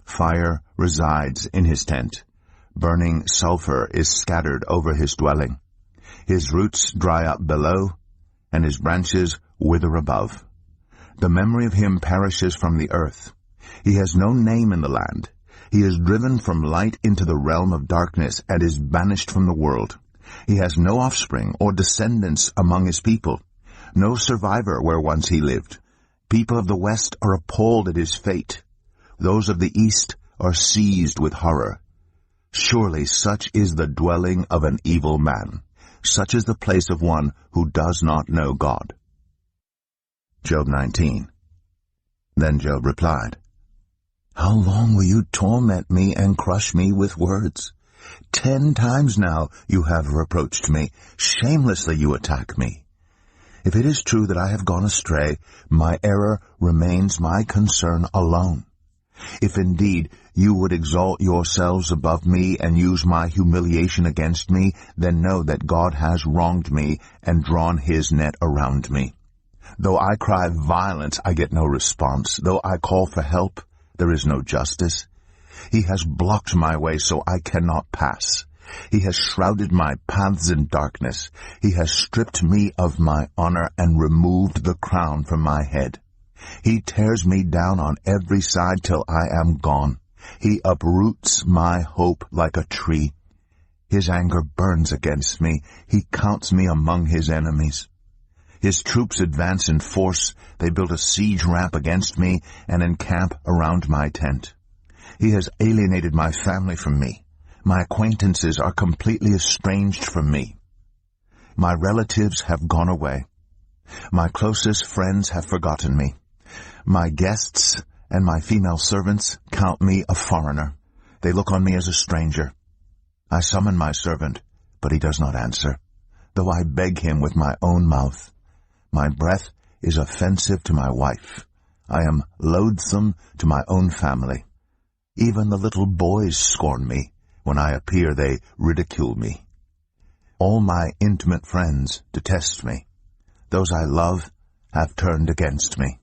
Fire resides in his tent. Burning sulfur is scattered over his dwelling. His roots dry up below, and his branches wither above. The memory of him perishes from the earth. He has no name in the land. He is driven from light into the realm of darkness and is banished from the world. He has no offspring or descendants among his people, no survivor where once he lived. People of the west are appalled at his fate. Those of the east are seized with horror. Surely such is the dwelling of an evil man. Such is the place of one who does not know God. Job 19. Then Job replied, How long will you torment me and crush me with words? 10 times now you have reproached me. Shamelessly you attack me. If it is true that I have gone astray, my error remains my concern alone. If indeed you would exalt yourselves above me and use my humiliation against me, then know that God has wronged me and drawn his net around me. Though I cry violence, I get no response. Though I call for help, there is no justice. He has blocked my way so I cannot pass. He has shrouded my paths in darkness. He has stripped me of my honor and removed the crown from my head. He tears me down on every side till I am gone. He uproots my hope like a tree. His anger burns against me. He counts me among his enemies. His troops advance in force. They build a siege ramp against me and encamp around my tent. He has alienated my family from me. My acquaintances are completely estranged from me. My relatives have gone away. My closest friends have forgotten me. My guests and my female servants count me a foreigner. They look on me as a stranger. I summon my servant, but he does not answer, though I beg him with my own mouth. My breath is offensive to my wife. I am loathsome to my own family. Even the little boys scorn me. When I appear, they ridicule me. All my intimate friends detest me. Those I love have turned against me.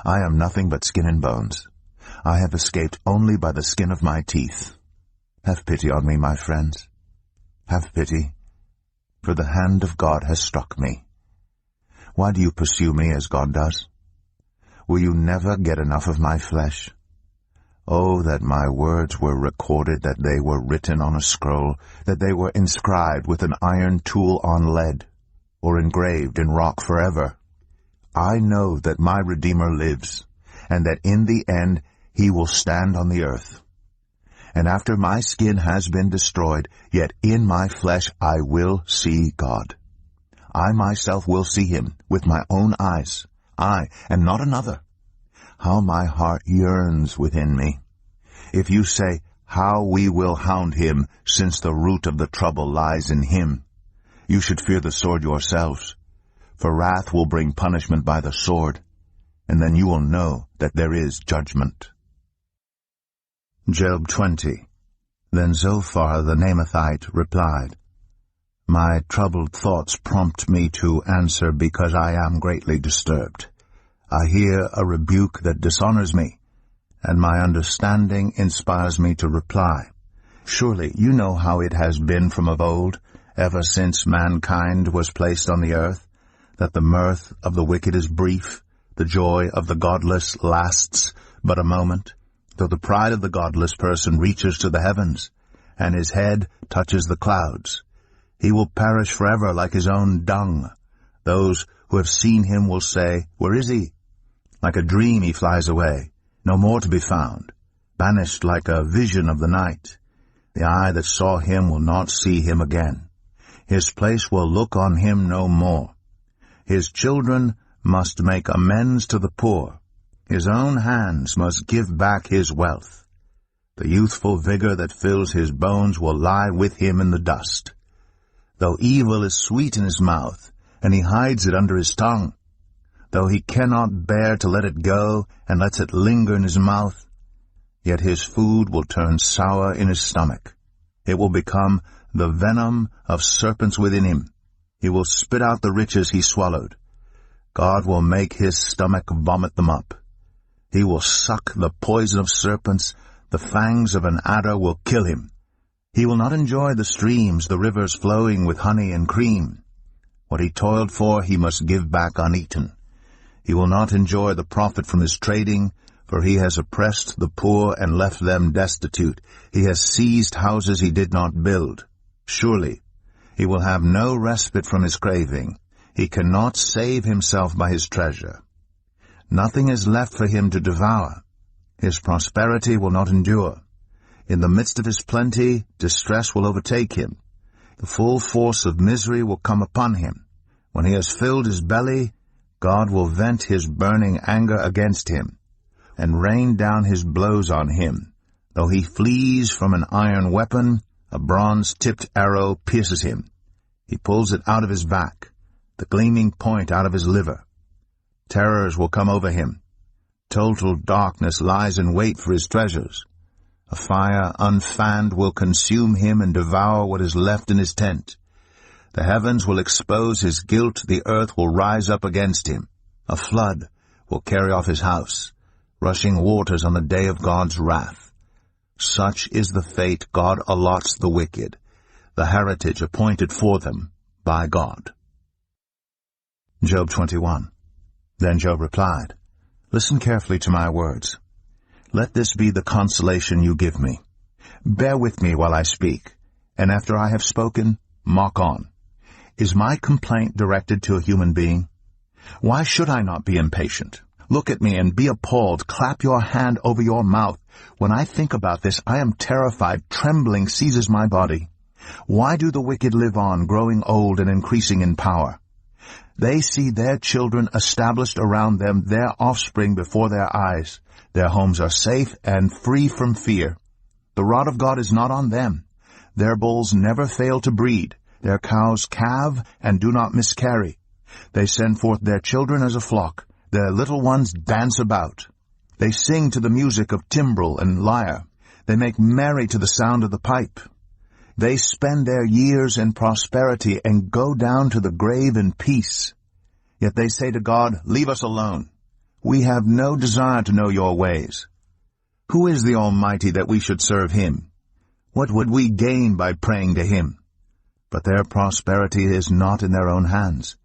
I am nothing but skin and bones. I have escaped only by the skin of my teeth. Have pity on me, my friends. Have pity, for the hand of God has struck me. Why do you pursue me as God does? Will you never get enough of my flesh? Oh, that my words were recorded, that they were written on a scroll, that they were inscribed with an iron tool on lead, or engraved in rock forever. I know that my Redeemer lives, and that in the end he will stand on the earth. And after my skin has been destroyed, yet in my flesh I will see God. I myself will see him with my own eyes, I, and not another. How my heart yearns within me. If you say, how we will hound him, since the root of the trouble lies in him, you should fear the sword yourselves. For wrath will bring punishment by the sword, and then you will know that there is judgment. Job 20. Then Zophar the Naamathite replied, My troubled thoughts prompt me to answer because I am greatly disturbed. I hear a rebuke that dishonors me, and my understanding inspires me to reply. Surely you know how it has been from of old, ever since mankind was placed on the earth, that the mirth of the wicked is brief, the joy of the godless lasts but a moment, though the pride of the godless person reaches to the heavens, and his head touches the clouds. He will perish forever like his own dung. Those who have seen him will say, Where is he? Like a dream he flies away, no more to be found, banished like a vision of the night. The eye that saw him will not see him again. His place will look on him no more. His children must make amends to the poor. His own hands must give back his wealth. The youthful vigor that fills his bones will lie with him in the dust. Though evil is sweet in his mouth, and he hides it under his tongue, though he cannot bear to let it go, and lets it linger in his mouth, yet his food will turn sour in his stomach. It will become the venom of serpents within him. He will spit out the riches he swallowed. God will make his stomach vomit them up. He will suck the poison of serpents. The fangs of an adder will kill him. He will not enjoy the streams, the rivers flowing with honey and cream. What he toiled for he must give back uneaten. He will not enjoy the profit from his trading, for he has oppressed the poor and left them destitute. He has seized houses he did not build. Surely he will have no respite from his craving. He cannot save himself by his treasure. Nothing is left for him to devour. His prosperity will not endure. In the midst of his plenty, distress will overtake him. The full force of misery will come upon him. When he has filled his belly, God will vent his burning anger against him, and rain down his blows on him. Though he flees from an iron weapon, a bronze-tipped arrow pierces him. He pulls it out of his back, the gleaming point out of his liver. Terrors will come over him. Total darkness lies in wait for his treasures. A fire unfanned will consume him and devour what is left in his tent. The heavens will expose his guilt, the earth will rise up against him. A flood will carry off his house, rushing waters on the day of God's wrath. Such is the fate God allots the wicked, the heritage appointed for them by God. Job 21. Then Job replied, Listen carefully to my words. Let this be the consolation you give me. Bear with me while I speak, and after I have spoken, mock on. Is my complaint directed to a human being? Why should I not be impatient? Look at me and be appalled. Clap your hand over your mouth. When I think about this, I am terrified. Trembling seizes my body. Why do the wicked live on, growing old and increasing in power? They see their children established around them, their offspring before their eyes. Their homes are safe and free from fear. The rod of God is not on them. Their bulls never fail to breed. Their cows calve and do not miscarry. They send forth their children as a flock. Their little ones dance about. They sing to the music of timbrel and lyre. They make merry to the sound of the pipe. They spend their years in prosperity and go down to the grave in peace. Yet they say to God, Leave us alone. We have no desire to know your ways. Who is the Almighty that we should serve him? What would we gain by praying to him? But their prosperity is not in their own hands.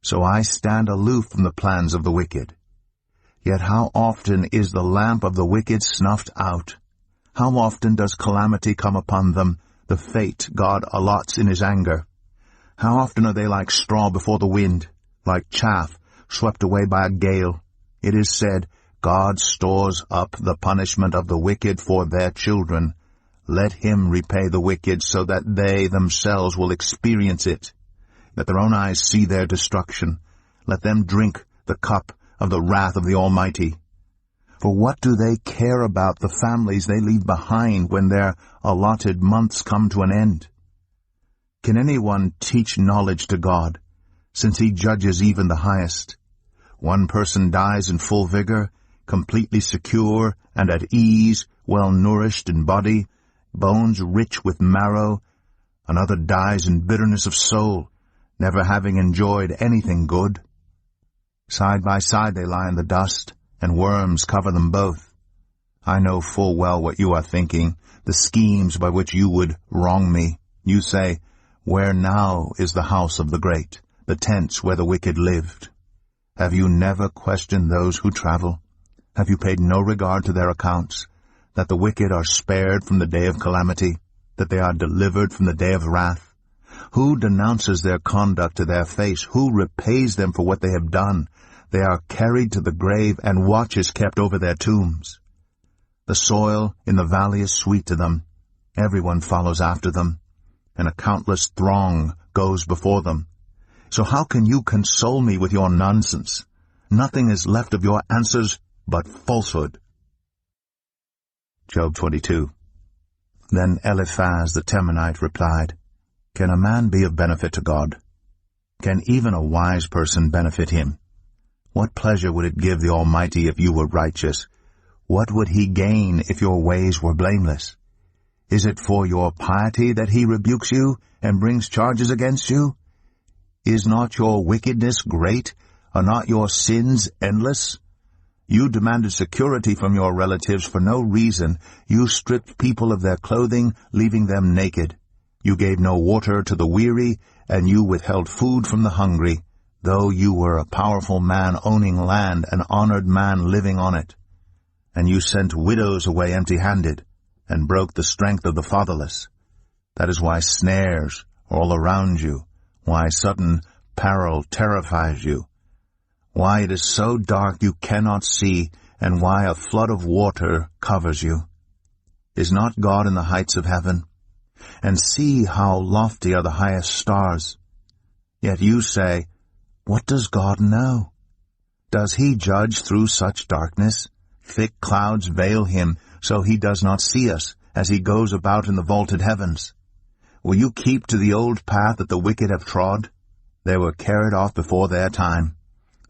So I stand aloof from the plans of the wicked. Yet how often is the lamp of the wicked snuffed out? How often does calamity come upon them, the fate God allots in his anger? How often are they like straw before the wind, like chaff swept away by a gale? It is said, God stores up the punishment of the wicked for their children. Let him repay the wicked so that they themselves will experience it. Let their own eyes see their destruction. Let them drink the cup of the wrath of the Almighty. For what do they care about the families they leave behind when their allotted months come to an end? Can anyone teach knowledge to God, since he judges even the highest? One person dies in full vigor, completely secure and at ease, well nourished in body, bones rich with marrow. Another dies in bitterness of soul, never having enjoyed anything good. Side by side they lie in the dust, and worms cover them both. I know full well what you are thinking, the schemes by which you would wrong me. You say, Where now is the house of the great, the tents where the wicked lived? Have you never questioned those who travel? Have you paid no regard to their accounts, that the wicked are spared from the day of calamity, that they are delivered from the day of wrath? Who denounces their conduct to their face? Who repays them for what they have done? They are carried to the grave, and watch is kept over their tombs. The soil in the valley is sweet to them. Everyone follows after them, and a countless throng goes before them. So how can you console me with your nonsense? Nothing is left of your answers but falsehood. Job 22. Then Eliphaz the Temanite replied, Can a man be of benefit to God? Can even a wise person benefit him? What pleasure would it give the Almighty if you were righteous? What would he gain if your ways were blameless? Is it for your piety that he rebukes you and brings charges against you? Is not your wickedness great? Are not your sins endless? You demanded security from your relatives for no reason. You stripped people of their clothing, leaving them naked. You gave no water to the weary, and you withheld food from the hungry, though you were a powerful man owning land, an honored man living on it. And you sent widows away empty-handed, and broke the strength of the fatherless. That is why snares are all around you, why sudden peril terrifies you, why it is so dark you cannot see, and why a flood of water covers you. Is not God in the heights of heaven? And see how lofty are the highest stars. Yet you say, What does God know? Does he judge through such darkness? Thick clouds veil him, so he does not see us, as he goes about in the vaulted heavens. Will you keep to the old path that the wicked have trod? They were carried off before their time,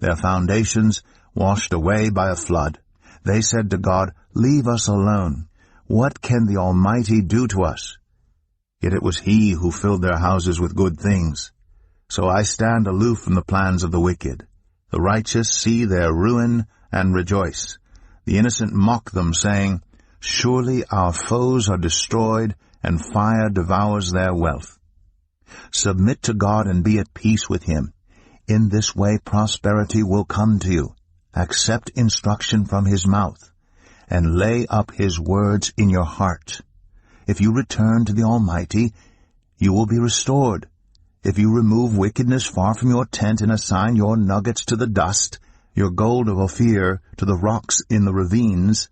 their foundations washed away by a flood. They said to God, "Leave us alone. What can the Almighty do to us?" Yet it was He who filled their houses with good things. So I stand aloof from the plans of the wicked. The righteous see their ruin and rejoice. The innocent mock them, saying, "Surely our foes are destroyed, and fire devours their wealth." Submit to God and be at peace with Him. In this way prosperity will come to you. Accept instruction from His mouth, and lay up His words in your heart. If you return to the Almighty, you will be restored. If you remove wickedness far from your tent and assign your nuggets to the dust, your gold of Ophir to the rocks in the ravines,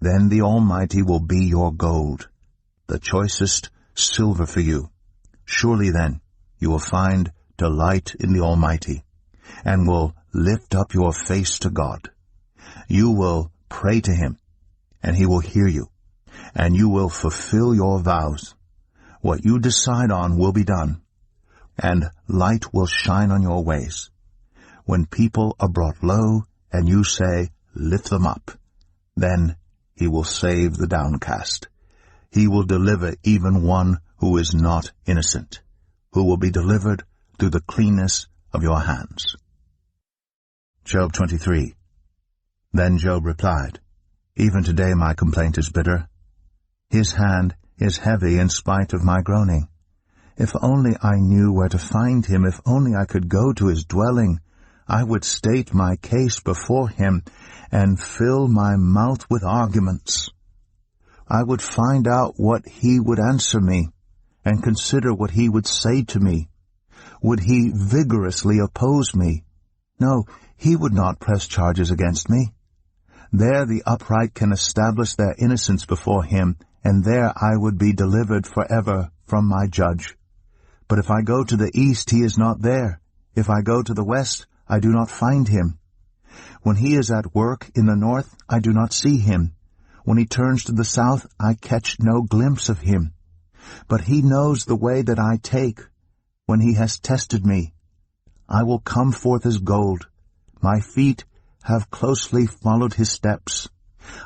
then the Almighty will be your gold, the choicest silver for you. Surely then you will find delight in the Almighty, and will lift up your face to God. You will pray to Him, and He will hear you, and you will fulfill your vows. What you decide on will be done, and light will shine on your ways. When people are brought low, and you say, "Lift them up," then He will save the downcast. He will deliver even one who is not innocent, who will be delivered through the cleanness of your hands. Job 23. Then Job replied, "Even today my complaint is bitter. His hand is heavy in spite of my groaning. If only I knew where to find Him, if only I could go to His dwelling, I would state my case before Him and fill my mouth with arguments. I would find out what He would answer me, and consider what He would say to me. Would He vigorously oppose me? No, He would not press charges against me. There the upright can establish their innocence before Him, and there I would be delivered forever from my judge. But if I go to the east, He is not there. If I go to the west, I do not find Him. When He is at work in the north, I do not see Him. When He turns to the south, I catch no glimpse of Him. But He knows the way that I take. When He has tested me, I will come forth as gold. My feet have closely followed His steps.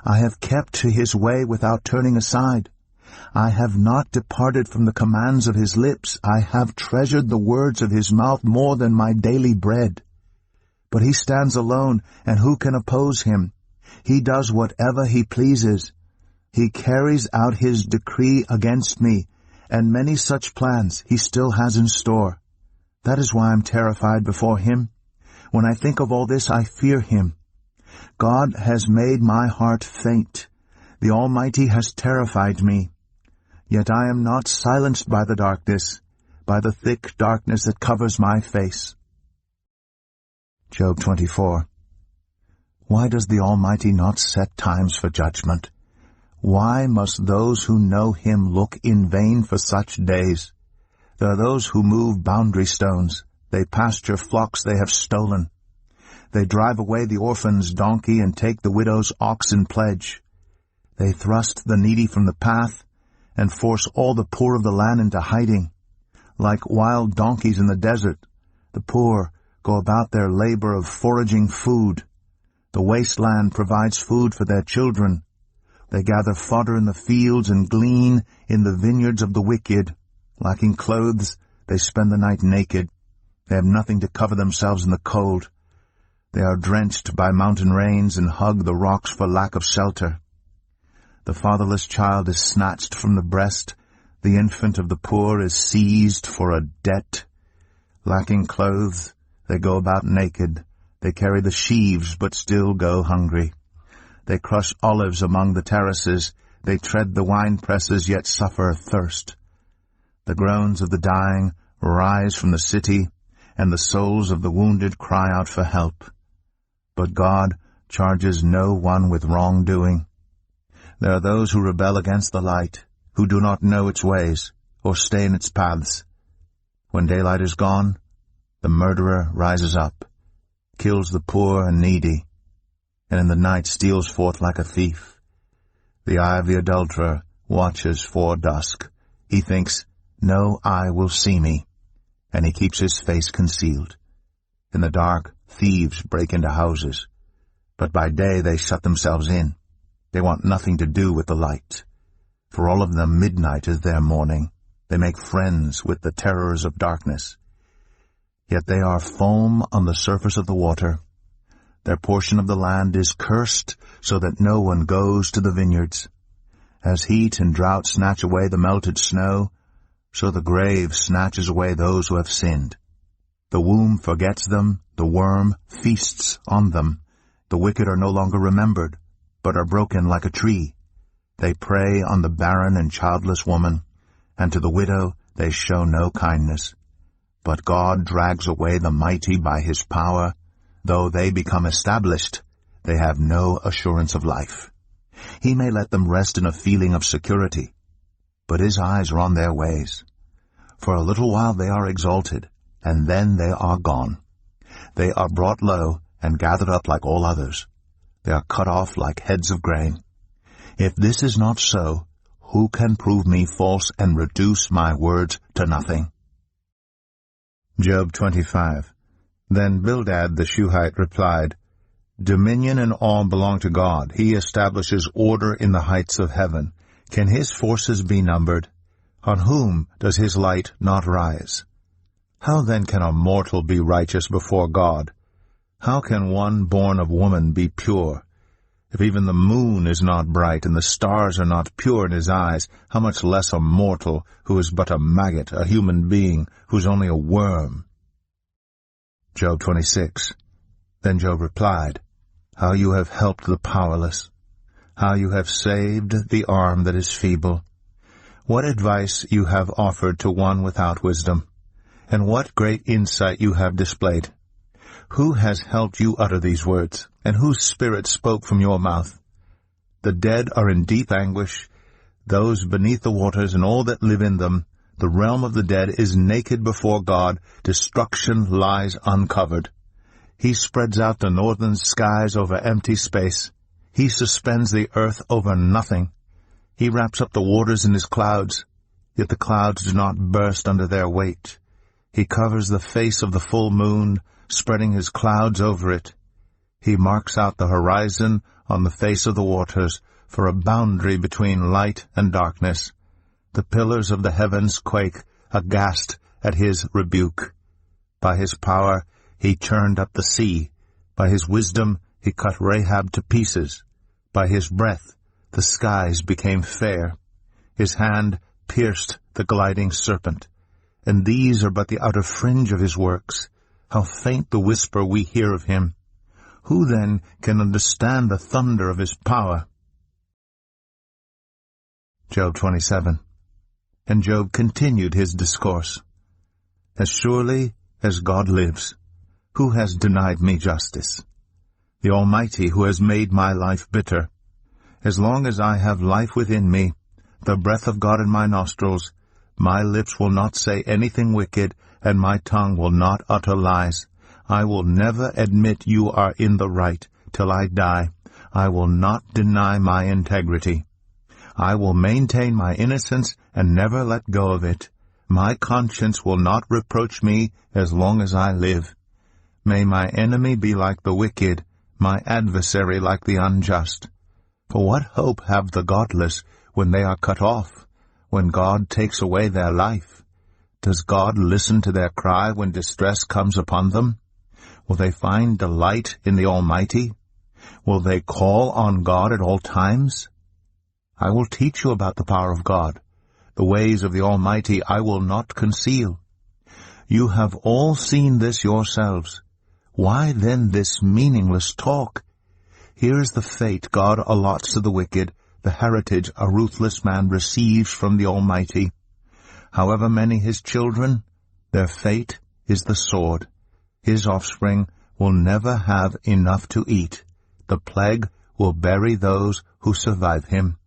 I have kept to His way without turning aside. I have not departed from the commands of His lips. I have treasured the words of His mouth more than my daily bread. But He stands alone, and who can oppose Him? He does whatever He pleases. He carries out His decree against me, and many such plans He still has in store. That is why I am terrified before Him. When I think of all this, I fear Him. God has made my heart faint. The Almighty has terrified me. Yet I am not silenced by the darkness, by the thick darkness that covers my face. Job 24. Why does the Almighty not set times for judgment? Why must those who know Him look in vain for such days? There are those who move boundary stones. They pasture flocks they have stolen. They drive away the orphan's donkey and take the widow's ox in pledge. They thrust the needy from the path and force all the poor of the land into hiding. Like wild donkeys in the desert, the poor go about their labor of foraging food. The wasteland provides food for their children. They gather fodder in the fields and glean in the vineyards of the wicked. Lacking clothes, they spend the night naked. They have nothing to cover themselves in the cold. They are drenched by mountain rains and hug the rocks for lack of shelter. The fatherless child is snatched from the breast. The infant of the poor is seized for a debt. Lacking clothes, they go about naked. They carry the sheaves, but still go hungry. They crush olives among the terraces. They tread the winepresses, yet suffer thirst. The groans of the dying rise from the city, and the souls of the wounded cry out for help. But God charges no one with wrongdoing. There are those who rebel against the light, who do not know its ways, or stay in its paths. When daylight is gone, the murderer rises up, kills the poor and needy, and in the night steals forth like a thief. The eye of the adulterer watches for dusk. He thinks, "No eye will see me," and he keeps his face concealed. In the dark, thieves break into houses. But by day they shut themselves in. They want nothing to do with the light. For all of them midnight is their morning. They make friends with the terrors of darkness. Yet they are foam on the surface of the water. Their portion of the land is cursed, so that no one goes to the vineyards. As heat and drought snatch away the melted snow, so the grave snatches away those who have sinned. The womb forgets them, the worm feasts on them. The wicked are no longer remembered, but are broken like a tree. They prey on the barren and childless woman, and to the widow they show no kindness. But God drags away the mighty by his power. Though they become established, they have no assurance of life. He may let them rest in a feeling of security, but his eyes are on their ways. For a little while they are exalted, and then they are gone. They are brought low and gathered up like all others. They are cut off like heads of grain. If this is not so, who can prove me false and reduce my words to nothing? Job 25. Then Bildad the Shuhite replied, Dominion and awe belong to God. He establishes order in the heights of heaven. Can his forces be numbered? On whom does his light not rise? How then can a mortal be righteous before God? How can one born of woman be pure? If even the moon is not bright and the stars are not pure in his eyes, how much less a mortal who is but a maggot, a human being who is only a worm? Job 26. Then Job replied, How you have helped the powerless, how you have saved the arm that is feeble. What advice you have offered to one without wisdom, and what great insight you have displayed. Who has helped you utter these words, and whose spirit spoke from your mouth? The dead are in deep anguish, those beneath the waters and all that live in them. The realm of the dead is naked before God. Destruction lies uncovered. He spreads out the northern skies over empty space. He suspends the earth over nothing. He wraps up the waters in his clouds, yet the clouds do not burst under their weight. He covers the face of the full moon, spreading his clouds over it. He marks out the horizon on the face of the waters for a boundary between light and darkness. The pillars of the heavens quake, aghast at his rebuke. By his power he churned up the sea. By his wisdom he cut Rahab to pieces. By his breath the skies became fair. His hand pierced the gliding serpent. And these are but the outer fringe of his works. How faint the whisper we hear of him. Who then can understand the thunder of his power? Job 27. And Job continued his discourse. As surely as God lives, who has denied me justice? The Almighty, who has made my life bitter. As long as I have life within me, the breath of God in my nostrils, my lips will not say anything wicked, and my tongue will not utter lies. I will never admit you are in the right till I die. I will not deny my integrity. I will maintain my innocence and never let go of it. My conscience will not reproach me as long as I live. May my enemy be like the wicked, my adversary like the unjust. For what hope have the godless when they are cut off, when God takes away their life? Does God listen to their cry when distress comes upon them? Will they find delight in the Almighty? Will they call on God at all times? I will teach you about the power of God. The ways of the Almighty I will not conceal. You have all seen this yourselves. Why then this meaningless talk? Here is the fate God allots to the wicked, the heritage a ruthless man receives from the Almighty. However many his children, their fate is the sword. His offspring will never have enough to eat. The plague will bury those who survive him,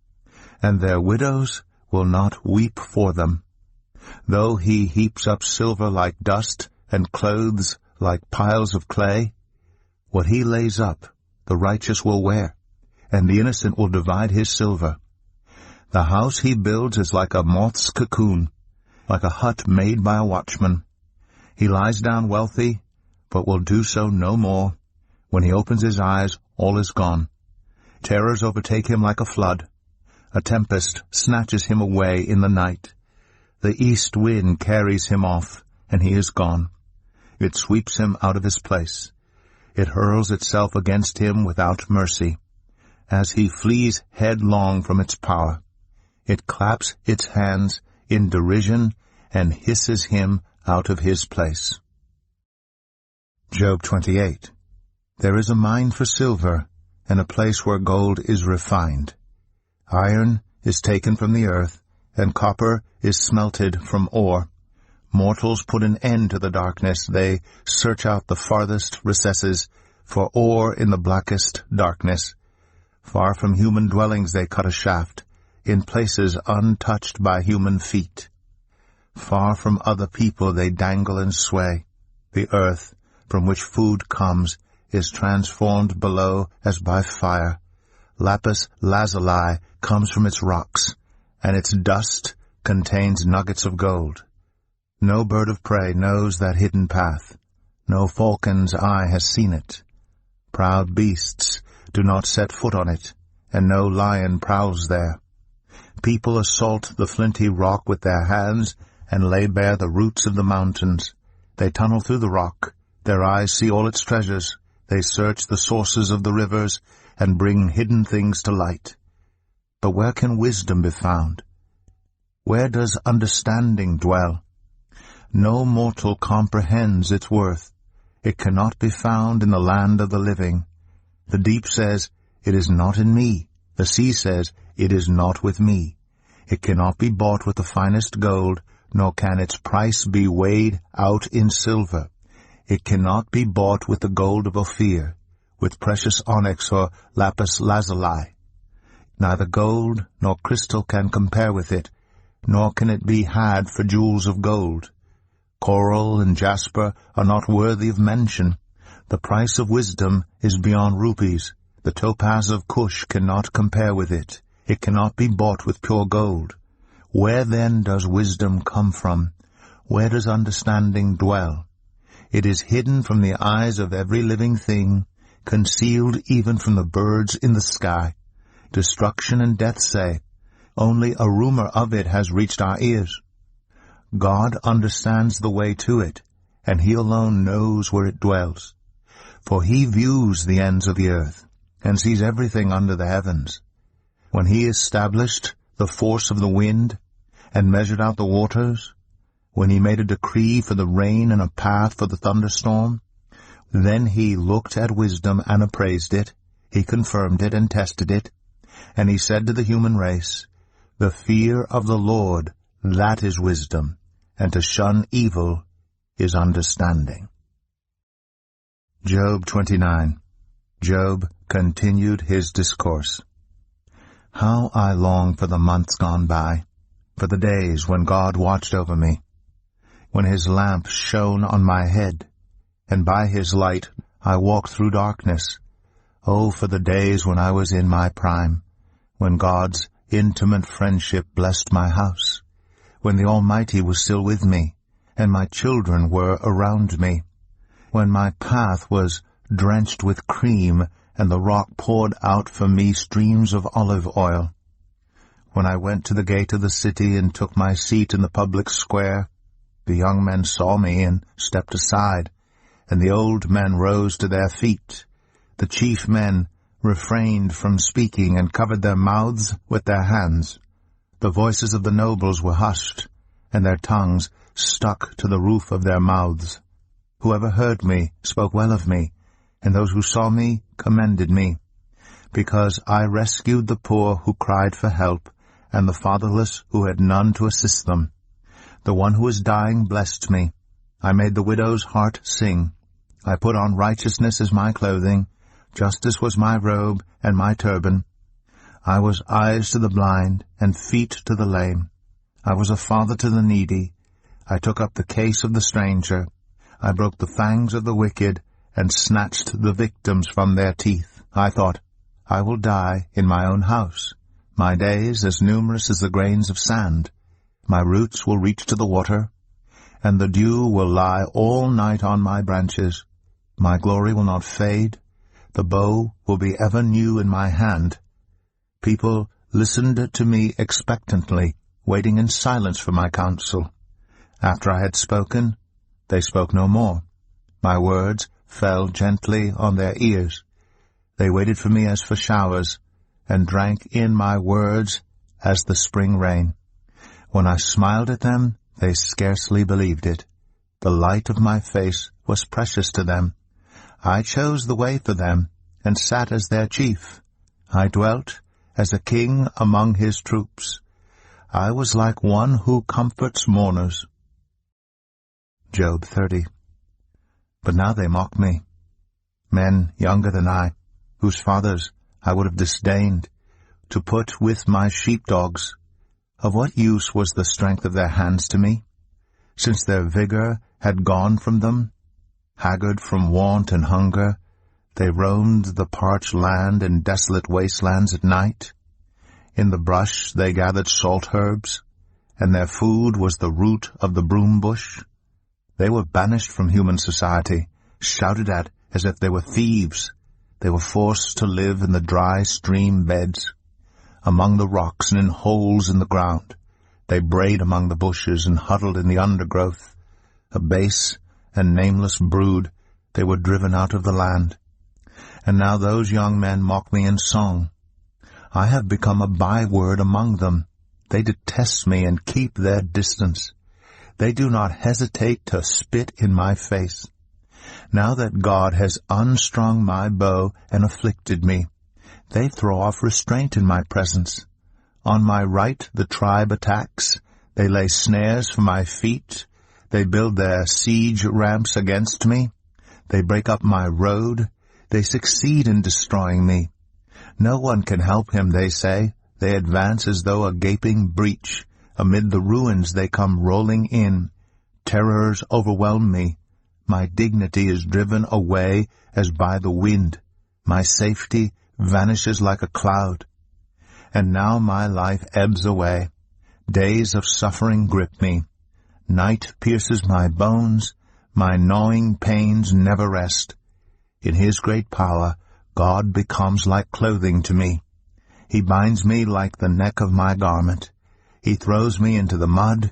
and their widows will not weep for them. Though he heaps up silver like dust and clothes like piles of clay, what he lays up the righteous will wear, and the innocent will divide his silver. The house he builds is like a moth's cocoon, like a hut made by a watchman. He lies down wealthy, but will do so no more. When he opens his eyes, all is gone. Terrors overtake him like a flood. A tempest snatches him away in the night. The east wind carries him off, and he is gone. It sweeps him out of his place. It hurls itself against him without mercy. As he flees headlong from its power, it claps its hands in derision and hisses him out of his place. Job 28. There is a mine for silver, and a place where gold is refined. Iron is taken from the earth, and copper is smelted from ore. Mortals put an end to the darkness. They search out the farthest recesses for ore in the blackest darkness. Far from human dwellings they cut a shaft, in places untouched by human feet. Far from other people they dangle and sway. The earth, from which food comes, is transformed below as by fire. Lapis lazuli comes from its rocks, and its dust contains nuggets of gold. No bird of prey knows that hidden path. No falcon's eye has seen it. Proud beasts do not set foot on it, and no lion prowls there. People assault the flinty rock with their hands, and lay bare the roots of the mountains. They tunnel through the rock. Their eyes see all its treasures. They search the sources of the rivers, and bring hidden things to light. But where can wisdom be found? Where does understanding dwell? No mortal comprehends its worth. It cannot be found in the land of the living. The deep says, "It is not in me." The sea says, "It is not with me." It cannot be bought with the finest gold, nor can its price be weighed out in silver. It cannot be bought with the gold of Ophir, with precious onyx or lapis lazuli. Neither gold nor crystal can compare with it, nor can it be had for jewels of gold. Coral and jasper are not worthy of mention. The price of wisdom is beyond rupees. The topaz of Cush cannot compare with it. It cannot be bought with pure gold. Where then does wisdom come from? Where does understanding dwell? It is hidden from the eyes of every living thing, concealed even from the birds in the sky. Destruction and death say, "Only a rumor of it has reached our ears." God understands the way to it, and he alone knows where it dwells. For he views the ends of the earth, and sees everything under the heavens. When he established the force of the wind, and measured out the waters, when he made a decree for the rain and a path for the thunderstorm, then he looked at wisdom and appraised it, he confirmed it and tested it, and he said to the human race, "The fear of the Lord, that is wisdom, and to shun evil is understanding." Job 29. Job continued his discourse. How I long for the months gone by, for the days when God watched over me, when his lamp shone on my head, and by his light I walked through darkness. Oh, for the days when I was in my prime, when God's intimate friendship blessed my house, when the Almighty was still with me, and my children were around me, when my path was drenched with cream, and the rock poured out for me streams of olive oil. When I went to the gate of the city and took my seat in the public square, the young men saw me and stepped aside, and the old men rose to their feet. The chief men refrained from speaking and covered their mouths with their hands. The voices of the nobles were hushed, and their tongues stuck to the roof of their mouths. Whoever heard me spoke well of me, and those who saw me commended me, because I rescued the poor who cried for help, and the fatherless who had none to assist them. The one who was dying blessed me. I made the widow's heart sing. I put on righteousness as my clothing. Justice was my robe and my turban. I was eyes to the blind and feet to the lame. I was a father to the needy. I took up the case of the stranger. I broke the fangs of the wicked and snatched the victims from their teeth. I thought, I will die in my own house. My days as numerous as the grains of sand. My roots will reach to the water, and the dew will lie all night on my branches. My glory will not fade. The bow will be ever new in my hand. People listened to me expectantly, waiting in silence for my counsel. After I had spoken, they spoke no more. My words fell gently on their ears. They waited for me as for showers, and drank in my words as the spring rain. When I smiled at them, they scarcely believed it. The light of my face was precious to them. I chose the way for them, and sat as their chief. I dwelt as a king among his troops. I was like one who comforts mourners. Job 30. But now they mock me, men younger than I, whose fathers I would have disdained, to put with my sheepdogs. Of what use was the strength of their hands to me, since their vigor had gone from them? Haggard from want and hunger, they roamed the parched land and desolate wastelands at night. In the brush they gathered salt herbs, and their food was the root of the broom bush. They were banished from human society, shouted at as if they were thieves. They were forced to live in the dry stream beds, among the rocks and in holes in the ground. They brayed among the bushes and huddled in the undergrowth. A base and nameless brood, they were driven out of the land. And now those young men mock me in song. I have become a byword among them. They detest me and keep their distance. They do not hesitate to spit in my face. Now that God has unstrung my bow and afflicted me, they throw off restraint in my presence. On my right the tribe attacks. They lay snares for my feet. They build their siege ramps against me. They break up my road. They succeed in destroying me. No one can help him, they say. They advance as though a gaping breach. Amid the ruins they come rolling in. Terrors overwhelm me. My dignity is driven away as by the wind. My safety vanishes like a cloud. And now my life ebbs away. Days of suffering grip me. Night pierces my bones. My gnawing pains never rest. In his great power, God becomes like clothing to me. He binds me like the neck of my garment. He throws me into the mud,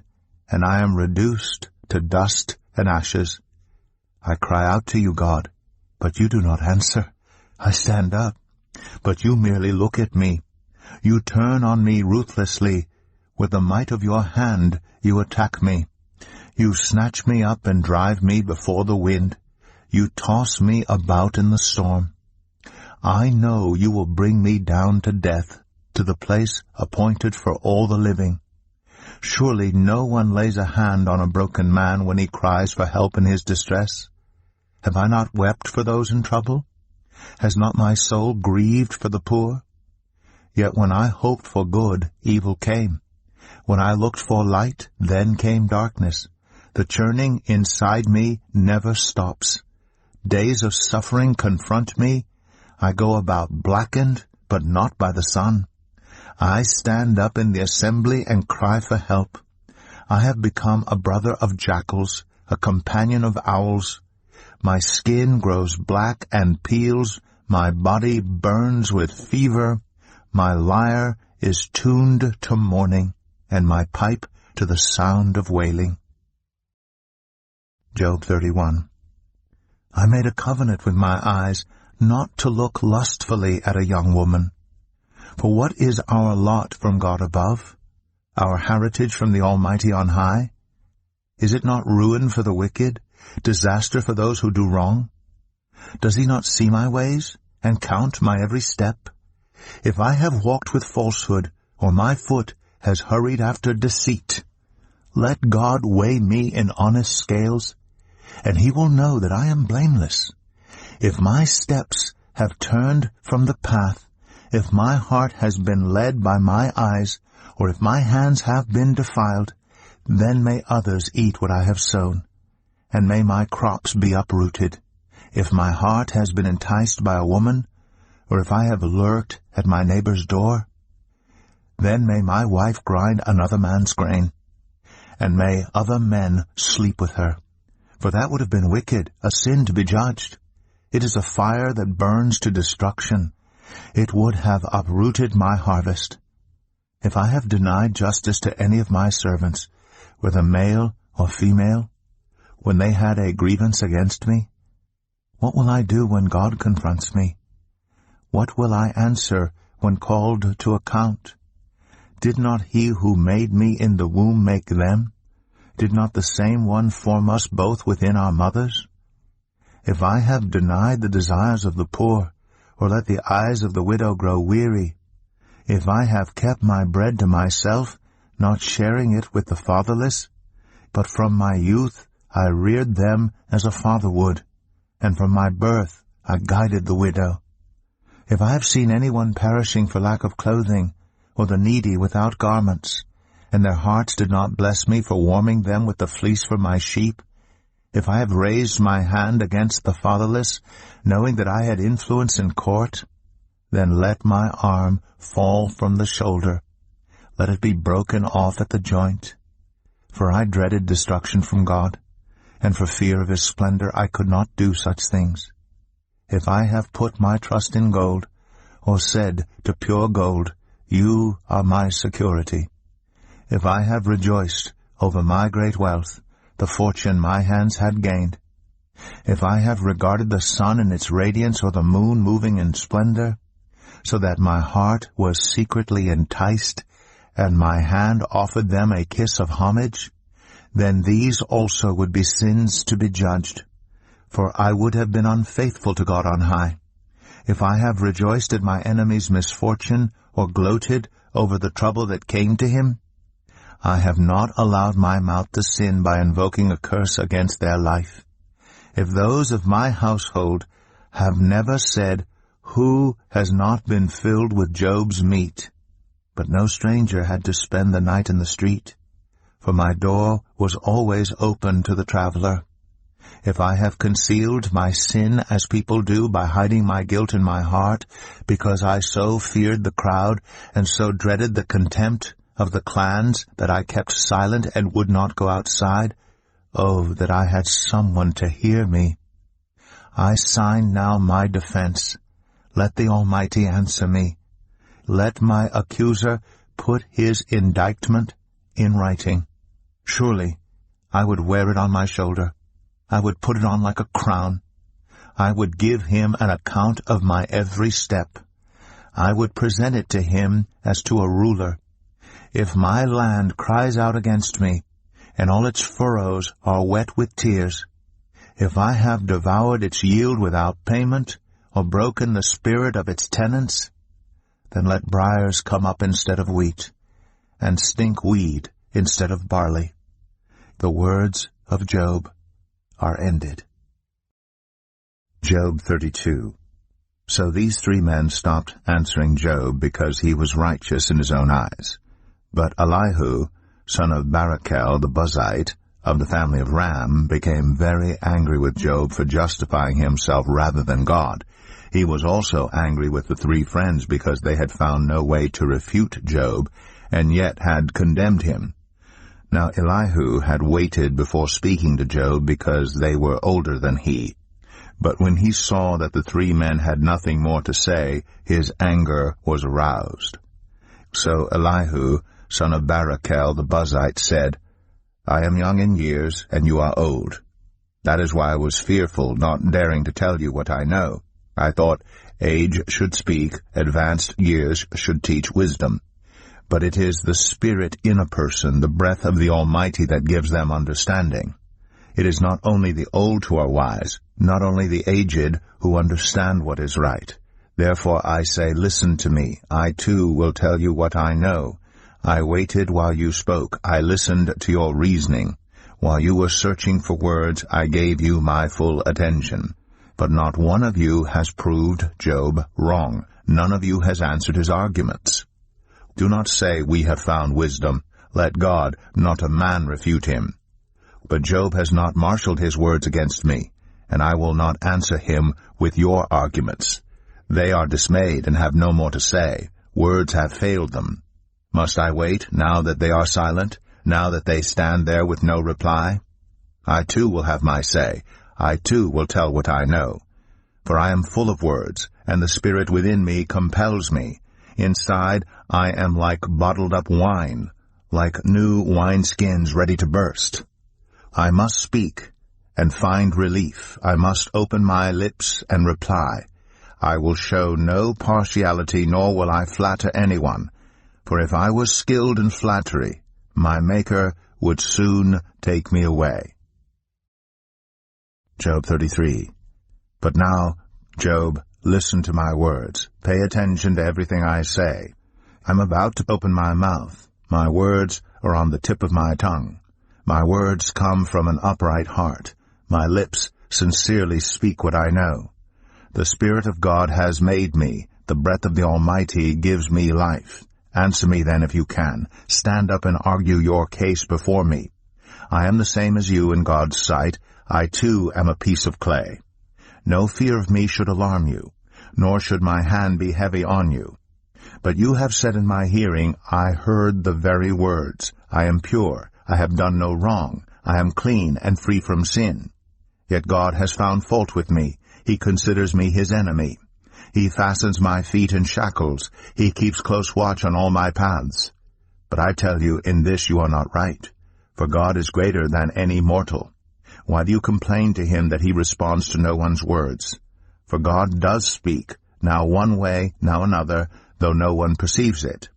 and I am reduced to dust and ashes. I cry out to you, God, but you do not answer. I stand up, but you merely look at me. You turn on me ruthlessly. With the might of your hand you attack me. You snatch me up and drive me before the wind. You toss me about in the storm. I know you will bring me down to death, to the place appointed for all the living. Surely no one lays a hand on a broken man when he cries for help in his distress. Have I not wept for those in trouble? Has not my soul grieved for the poor? Yet when I hoped for good, evil came. When I looked for light, then came darkness. The churning inside me never stops. Days of suffering confront me. I go about blackened, but not by the sun. I stand up in the assembly and cry for help. I have become a brother of jackals, a companion of owls. My skin grows black and peels. My body burns with fever. My lyre is tuned to mourning, and my pipe to the sound of wailing. Job 31. I made a covenant with my eyes not to look lustfully at a young woman. For what is our lot from God above, our heritage from the Almighty on high? Is it not ruin for the wicked, disaster for those who do wrong? Does he not see my ways and count my every step? If I have walked with falsehood, or my foot has hurried after deceit, let God weigh me in honest scales, and he will know that I am blameless. If my steps have turned from the path, if my heart has been led by my eyes, or if my hands have been defiled, then may others eat what I have sown, and may my crops be uprooted. If my heart has been enticed by a woman, or if I have lurked at my neighbor's door, then may my wife grind another man's grain, and may other men sleep with her. For that would have been wicked, a sin to be judged. It is a fire that burns to destruction. It would have uprooted my harvest. If I have denied justice to any of my servants, whether male or female, when they had a grievance against me, what will I do when God confronts me? What will I answer when called to account? Did not he who made me in the womb make them? Did not the same one form us both within our mothers? If I have denied the desires of the poor, or let the eyes of the widow grow weary, if I have kept my bread to myself, not sharing it with the fatherless, but from my youth I reared them as a father would, and from my birth I guided the widow. If I have seen anyone perishing for lack of clothing, or the needy without garments, and their hearts did not bless me for warming them with the fleece for my sheep, if I have raised my hand against the fatherless, knowing that I had influence in court, then let my arm fall from the shoulder. Let it be broken off at the joint. For I dreaded destruction from God, and for fear of his splendor I could not do such things. If I have put my trust in gold, or said to pure gold, you are my security. If I have rejoiced over my great wealth, the fortune my hands had gained, if I have regarded the sun in its radiance or the moon moving in splendor, so that my heart was secretly enticed, and my hand offered them a kiss of homage, then these also would be sins to be judged. For I would have been unfaithful to God on high. If I have rejoiced at my enemy's misfortune, or gloated over the trouble that came to him, I have not allowed my mouth to sin by invoking a curse against their life. If those of my household have never said, who has not been filled with Job's meat? But no stranger had to spend the night in the street, for my door was always open to the traveler. If I have concealed my sin as people do by hiding my guilt in my heart, because I so feared the crowd and so dreaded the contempt of the clans that I kept silent and would not go outside, oh, that I had someone to hear me. I sign now my defense. Let the Almighty answer me. Let my accuser put his indictment in writing. Surely I would wear it on my shoulder. I would put it on like a crown. I would give him an account of my every step. I would present it to him as to a ruler. If my land cries out against me, and all its furrows are wet with tears, if I have devoured its yield without payment, or broken the spirit of its tenants, then let briars come up instead of wheat, and stink weed instead of barley. The words of Job are ended. Job 32. So these three men stopped answering Job because he was righteous in his own eyes. But Elihu, son of Barachel the Buzite, of the family of Ram, became very angry with Job for justifying himself rather than God. He was also angry with the three friends because they had found no way to refute Job, and yet had condemned him. Now Elihu had waited before speaking to Job because they were older than he. But when he saw that the three men had nothing more to say, his anger was aroused. So Elihu, son of Barachel the Buzite, said, I am young in years, and you are old. That is why I was fearful, not daring to tell you what I know. I thought age should speak, advanced years should teach wisdom. But it is the Spirit in a person, the breath of the Almighty, that gives them understanding. It is not only the old who are wise, not only the aged who understand what is right. Therefore I say, listen to me. I too will tell you what I know. I waited while you spoke. I listened to your reasoning. While you were searching for words, I gave you my full attention. But not one of you has proved Job wrong. None of you has answered his arguments. Do not say, we have found wisdom. Let God, not a man, refute him. But Job has not marshaled his words against me, and I will not answer him with your arguments. They are dismayed and have no more to say. Words have failed them. Must I wait, now that they are silent, now that they stand there with no reply? I too will have my say. I too will tell what I know. For I am full of words, and the spirit within me compels me. Inside I am like bottled-up wine, like new wineskins ready to burst. I must speak and find relief. I must open my lips and reply. I will show no partiality, nor will I flatter anyone. For if I was skilled in flattery, my Maker would soon take me away. Job 33. But now, Job, listen to my words. Pay attention to everything I say. I'm about to open my mouth. My words are on the tip of my tongue. My words come from an upright heart. My lips sincerely speak what I know. The Spirit of God has made me. The breath of the Almighty gives me life. Answer me then if you can. Stand up and argue your case before me. I am the same as you in God's sight. I too am a piece of clay. No fear of me should alarm you, nor should my hand be heavy on you. But you have said in my hearing, I heard the very words. I am pure. I have done no wrong. I am clean and free from sin. Yet God has found fault with me. He considers me his enemy. He fastens my feet in shackles. He keeps close watch on all my paths. But I tell you, in this you are not right. For God is greater than any mortal. Why do you complain to him that he responds to no one's words? For God does speak, now one way, now another, though no one perceives it.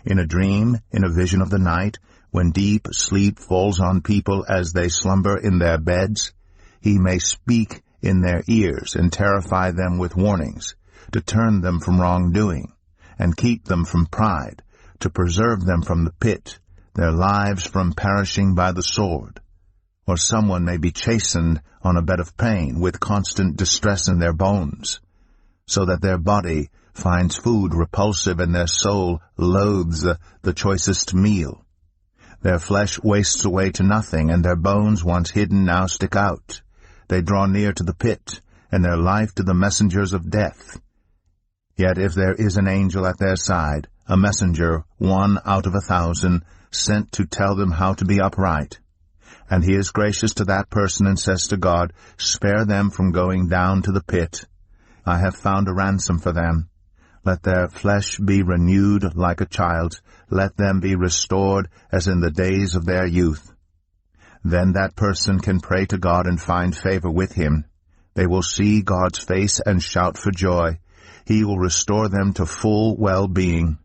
In a dream, in a vision of the night, when deep sleep falls on people as they slumber in their beds, he may speak in their ears and terrify them with warnings, to turn them from wrongdoing, and keep them from pride, to preserve them from the pit, their lives from perishing by the sword. Or someone may be chastened on a bed of pain with constant distress in their bones, so that their body finds food repulsive and their soul loathes the choicest meal. Their flesh wastes away to nothing, and their bones once hidden now stick out. They draw near to the pit, and their life to the messengers of death. Yet if there is an angel at their side, a messenger, 1 out of 1,000, sent to tell them how to be upright, and he is gracious to that person and says to God, spare them from going down to the pit. I have found a ransom for them. Let their flesh be renewed like a child's. Let them be restored as in the days of their youth. Then that person can pray to God and find favor with him. They will see God's face and shout for joy. He will restore them to full well-being,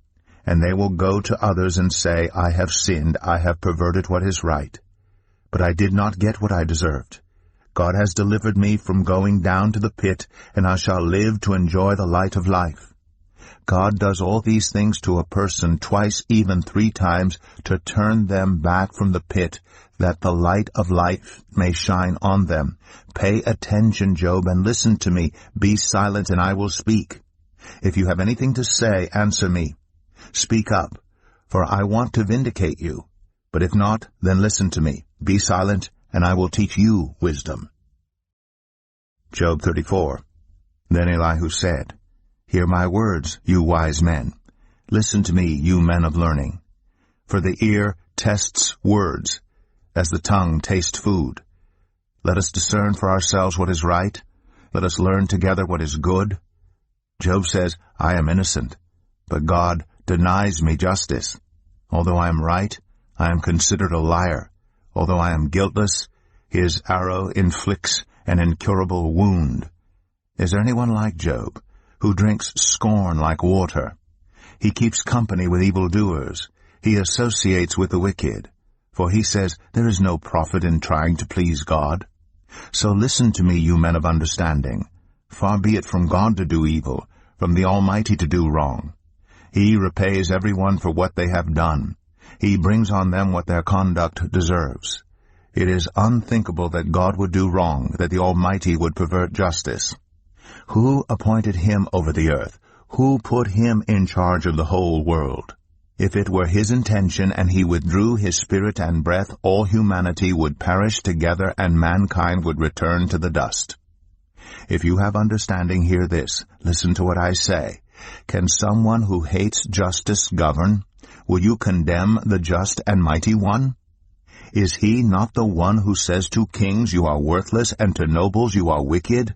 and they will go to others and say, I have sinned, I have perverted what is right. But I did not get what I deserved. God has delivered me from going down to the pit, and I shall live to enjoy the light of life. God does all these things to a person twice, even 3 times, to turn them back from the pit, that the light of life may shine on them. Pay attention, Job, and listen to me. Be silent, and I will speak. If you have anything to say, answer me. Speak up, for I want to vindicate you. But if not, then listen to me. Be silent, and I will teach you wisdom. Job 34. Then Elihu said, Hear my words, you wise men. Listen to me, you men of learning. For the ear tests words, as the tongue tastes food. Let us discern for ourselves what is right. Let us learn together what is good. Job says, I am innocent, but God denies me justice. Although I am right, I am considered a liar. Although I am guiltless, his arrow inflicts an incurable wound. Is there anyone like Job, who drinks scorn like water? He keeps company with evildoers. He associates with the wicked. For he says, there is no profit in trying to please God. So listen to me, you men of understanding. Far be it from God to do evil, from the Almighty to do wrong. He repays everyone for what they have done. He brings on them what their conduct deserves. It is unthinkable that God would do wrong, that the Almighty would pervert justice. Who appointed him over the earth? Who put him in charge of the whole world? If it were his intention and he withdrew his spirit and breath, all humanity would perish together and mankind would return to the dust. If you have understanding, hear this. Listen to what I say. Can someone who hates justice govern? Will you condemn the just and mighty one? Is he not the one who says to kings, you are worthless, and to nobles, you are wicked?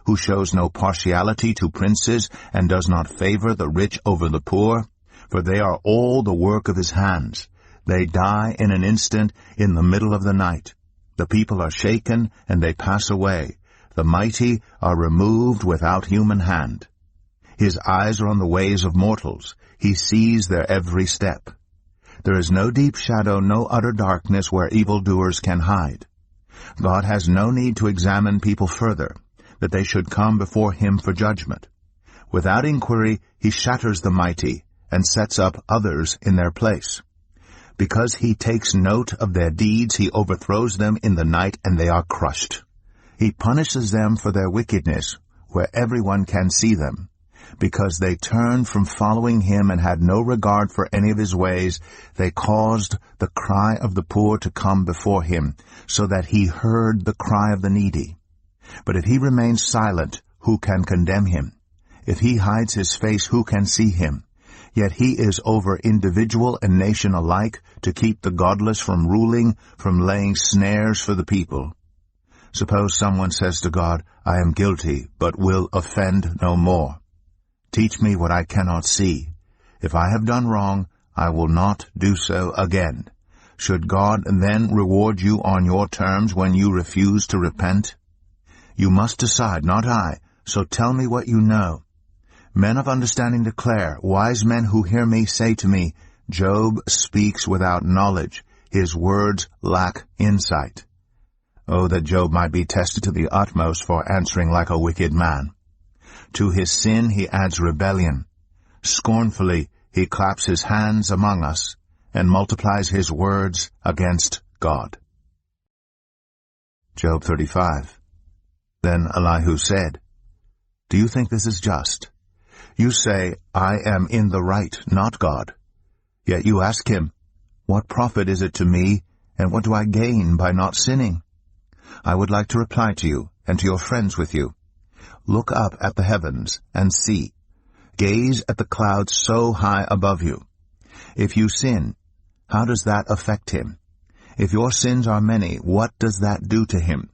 who shows no partiality to princes, and does not favor the rich over the poor? For they are all the work of his hands. They die in an instant, in the middle of the night. The people are shaken, and they pass away. The mighty are removed without human hand. His eyes are on the ways of mortals. He sees their every step. There is no deep shadow, no utter darkness where evildoers can hide. God has no need to examine people further, that they should come before him for judgment. Without inquiry, he shatters the mighty, and sets up others in their place. Because he takes note of their deeds, he overthrows them in the night, and they are crushed. He punishes them for their wickedness, where everyone can see them. Because they turned from following him and had no regard for any of his ways, they caused the cry of the poor to come before him, so that he heard the cry of the needy. But if he remains silent, who can condemn him? If he hides his face, who can see him? Yet he is over individual and nation alike, to keep the godless from ruling, from laying snares for the people. Suppose someone says to God, I am guilty, but will offend no more. Teach me what I cannot see. If I have done wrong, I will not do so again. Should God then reward you on your terms when you refuse to repent? You must decide, not I, so tell me what you know. Men of understanding declare, wise men who hear me say to me, Job speaks without knowledge. His words lack insight. Oh, that Job might be tested to the utmost for answering like a wicked man. To his sin he adds rebellion. Scornfully he claps his hands among us, and multiplies his words against God. Job 35. Then Elihu said, Do you think this is just? You say, I am in the right, not God. Yet you ask him, What profit is it to me, and what do I gain by not sinning? I would like to reply to you, and to your friends with you. Look up at the heavens, and see. Gaze at the clouds so high above you. If you sin, how does that affect him? If your sins are many, what does that do to him?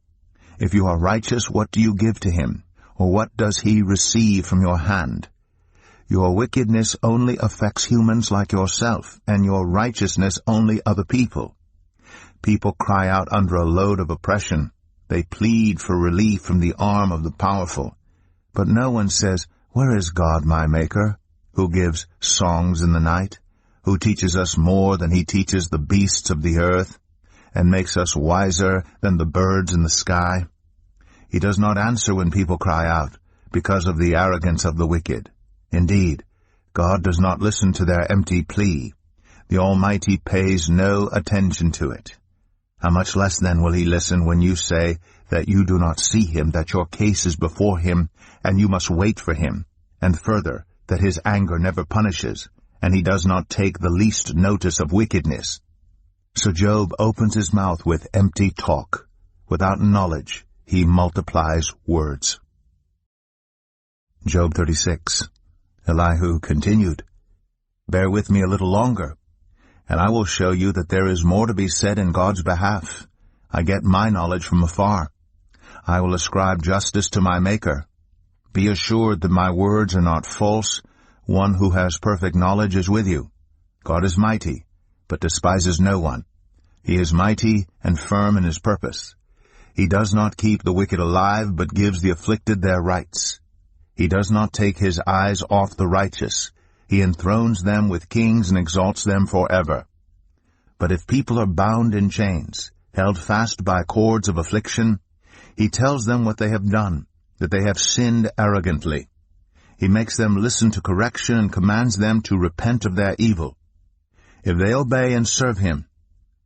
If you are righteous, what do you give to him? Or what does he receive from your hand? Your wickedness only affects humans like yourself, and your righteousness only other people. People cry out under a load of oppression. They plead for relief from the arm of the powerful. But no one says, Where is God my Maker, who gives songs in the night, who teaches us more than he teaches the beasts of the earth, and makes us wiser than the birds in the sky? He does not answer when people cry out, because of the arrogance of the wicked. Indeed, God does not listen to their empty plea. The Almighty pays no attention to it. How much less then will he listen when you say that you do not see him, that your case is before him, and you must wait for him, and further, that his anger never punishes, and he does not take the least notice of wickedness. So Job opens his mouth with empty talk. Without knowledge, he multiplies words. Job 36. Elihu continued, Bear with me a little longer, and I will show you that there is more to be said in God's behalf. I get my knowledge from afar. I will ascribe justice to my Maker. Be assured that my words are not false. One who has perfect knowledge is with you. God is mighty, but despises no one. He is mighty and firm in his purpose. He does not keep the wicked alive, but gives the afflicted their rights. He does not take his eyes off the righteous. He enthrones them with kings and exalts them forever. But if people are bound in chains, held fast by cords of affliction, he tells them what they have done, that they have sinned arrogantly. He makes them listen to correction and commands them to repent of their evil. If they obey and serve him,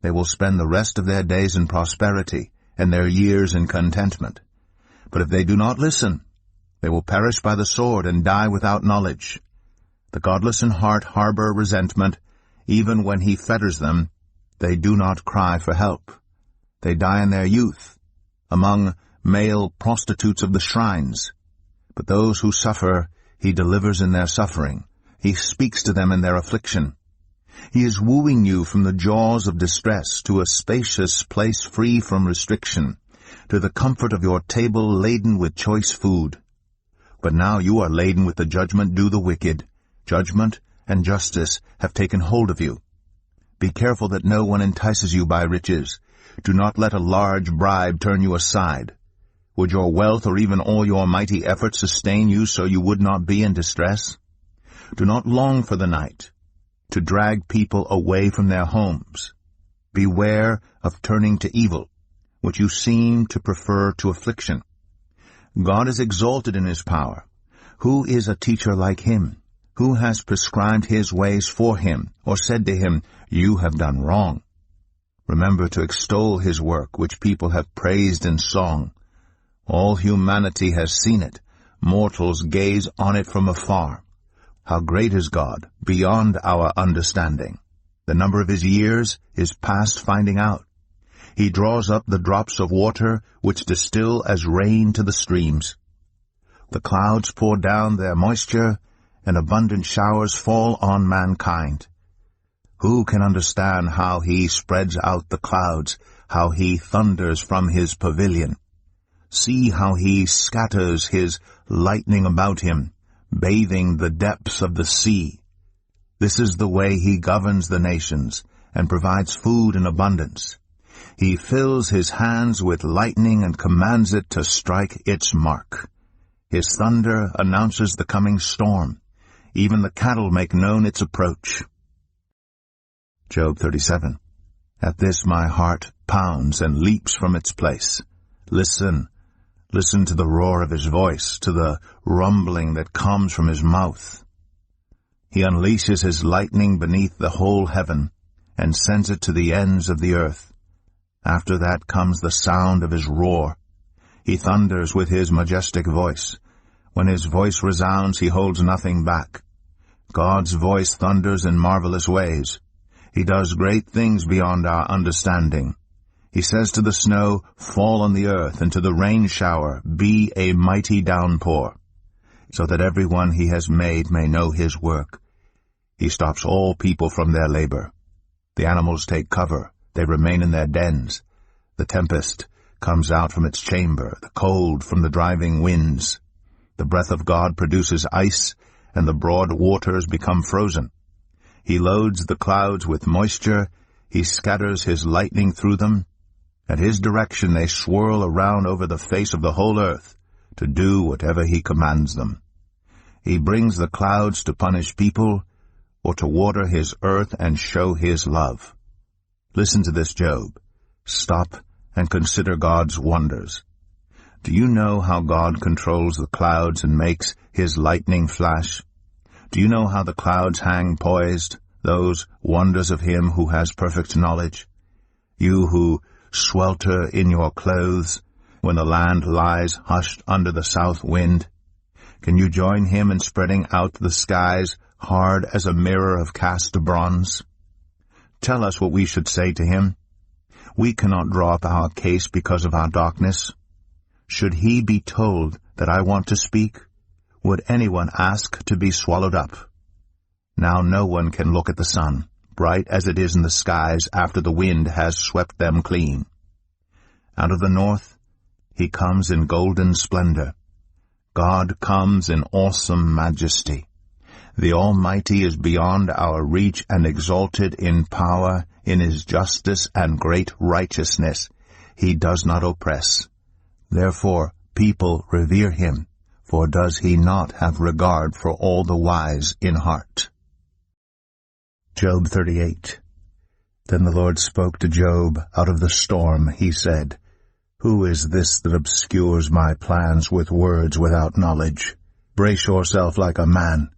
they will spend the rest of their days in prosperity and their years in contentment. But if they do not listen, they will perish by the sword and die without knowledge. The godless in heart harbor resentment. Even when he fetters them, they do not cry for help. They die in their youth, among male prostitutes of the shrines. But those who suffer he delivers in their suffering. He speaks to them in their affliction. He is wooing you from the jaws of distress to a spacious place free from restriction, to the comfort of your table laden with choice food. But now you are laden with the judgment due the wicked. Judgment and justice have taken hold of you. Be careful that no one entices you by riches. Do not let a large bribe turn you aside. Would your wealth or even all your mighty efforts sustain you so you would not be in distress? Do not long for the night, to drag people away from their homes. Beware of turning to evil, which you seem to prefer to affliction. God is exalted in his power. Who is a teacher like him? Who has prescribed his ways for him, or said to him, "You have done wrong"? Remember to extol his work, which people have praised in song. All humanity has seen it. Mortals gaze on it from afar. How great is God, beyond our understanding. The number of his years is past finding out. He draws up the drops of water, which distill as rain to the streams. The clouds pour down their moisture, and abundant showers fall on mankind. Who can understand how he spreads out the clouds, how he thunders from his pavilion? See how he scatters his lightning about him, bathing the depths of the sea. This is the way he governs the nations, and provides food in abundance. He fills his hands with lightning and commands it to strike its mark. His thunder announces the coming storm. Even the cattle make known its approach. Job 37. At this my heart pounds and leaps from its place. Listen to the roar of his voice, to the rumbling that comes from his mouth. He unleashes his lightning beneath the whole heaven, and sends it to the ends of the earth. After that comes the sound of his roar. He thunders with his majestic voice. When his voice resounds, he holds nothing back. God's voice thunders in marvelous ways. He does great things beyond our understanding. He says to the snow, "Fall on the earth," and to the rain shower, "Be a mighty downpour," so that everyone he has made may know his work. He stops all people from their labor. The animals take cover. They remain in their dens. The tempest comes out from its chamber, the cold from the driving winds. The breath of God produces ice, and the broad waters become frozen. He loads the clouds with moisture. He scatters his lightning through them. At his direction they swirl around over the face of the whole earth, to do whatever he commands them. He brings the clouds to punish people, or to water his earth and show his love. Listen to this, Job. Stop and consider God's wonders. Do you know how God controls the clouds and makes his lightning flash? Do you know how the clouds hang poised, those wonders of him who has perfect knowledge? You who swelter in your clothes when the land lies hushed under the south wind, can you join him in spreading out the skies hard as a mirror of cast bronze? Tell us what we should say to him. We cannot draw up our case because of our darkness. Should he be told that I want to speak? Would anyone ask to be swallowed up? Now no one can look at the sun, bright as it is in the skies after the wind has swept them clean. Out of the north he comes in golden splendor. God comes in awesome majesty. The Almighty is beyond our reach and exalted in power, in his justice and great righteousness. He does not oppress. Therefore people revere him, for does he not have regard for all the wise in heart? Job 38. Then the Lord spoke to Job out of the storm. He said, Who is this that obscures my plans with words without knowledge? Brace yourself like a man.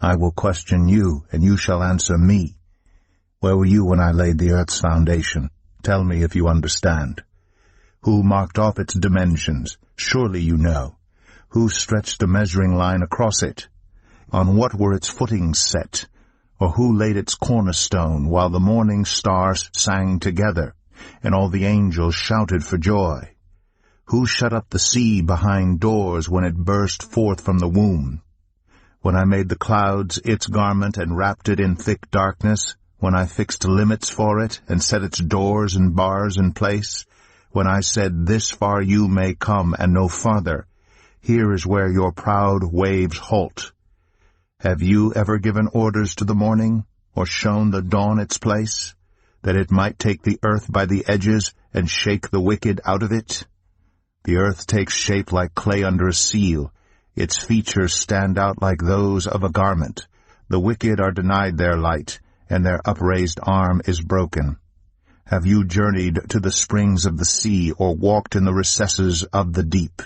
I will question you, and you shall answer me. Where were you when I laid the earth's foundation? Tell me if you understand. Who marked off its dimensions? Surely you know. Who stretched a measuring line across it? On what were its footings set? Or who laid its cornerstone while the morning stars sang together, and all the angels shouted for joy? Who shut up the sea behind doors when it burst forth from the womb? When I made the clouds its garment and wrapped it in thick darkness, when I fixed limits for it and set its doors and bars in place, when I said, "This far you may come and no farther. Here is where your proud waves halt." Have you ever given orders to the morning, or shown the dawn its place, that it might take the earth by the edges and shake the wicked out of it? The earth takes shape like clay under a seal. Its features stand out like those of a garment. The wicked are denied their light, and their upraised arm is broken. Have you journeyed to the springs of the sea, or walked in the recesses of the deep?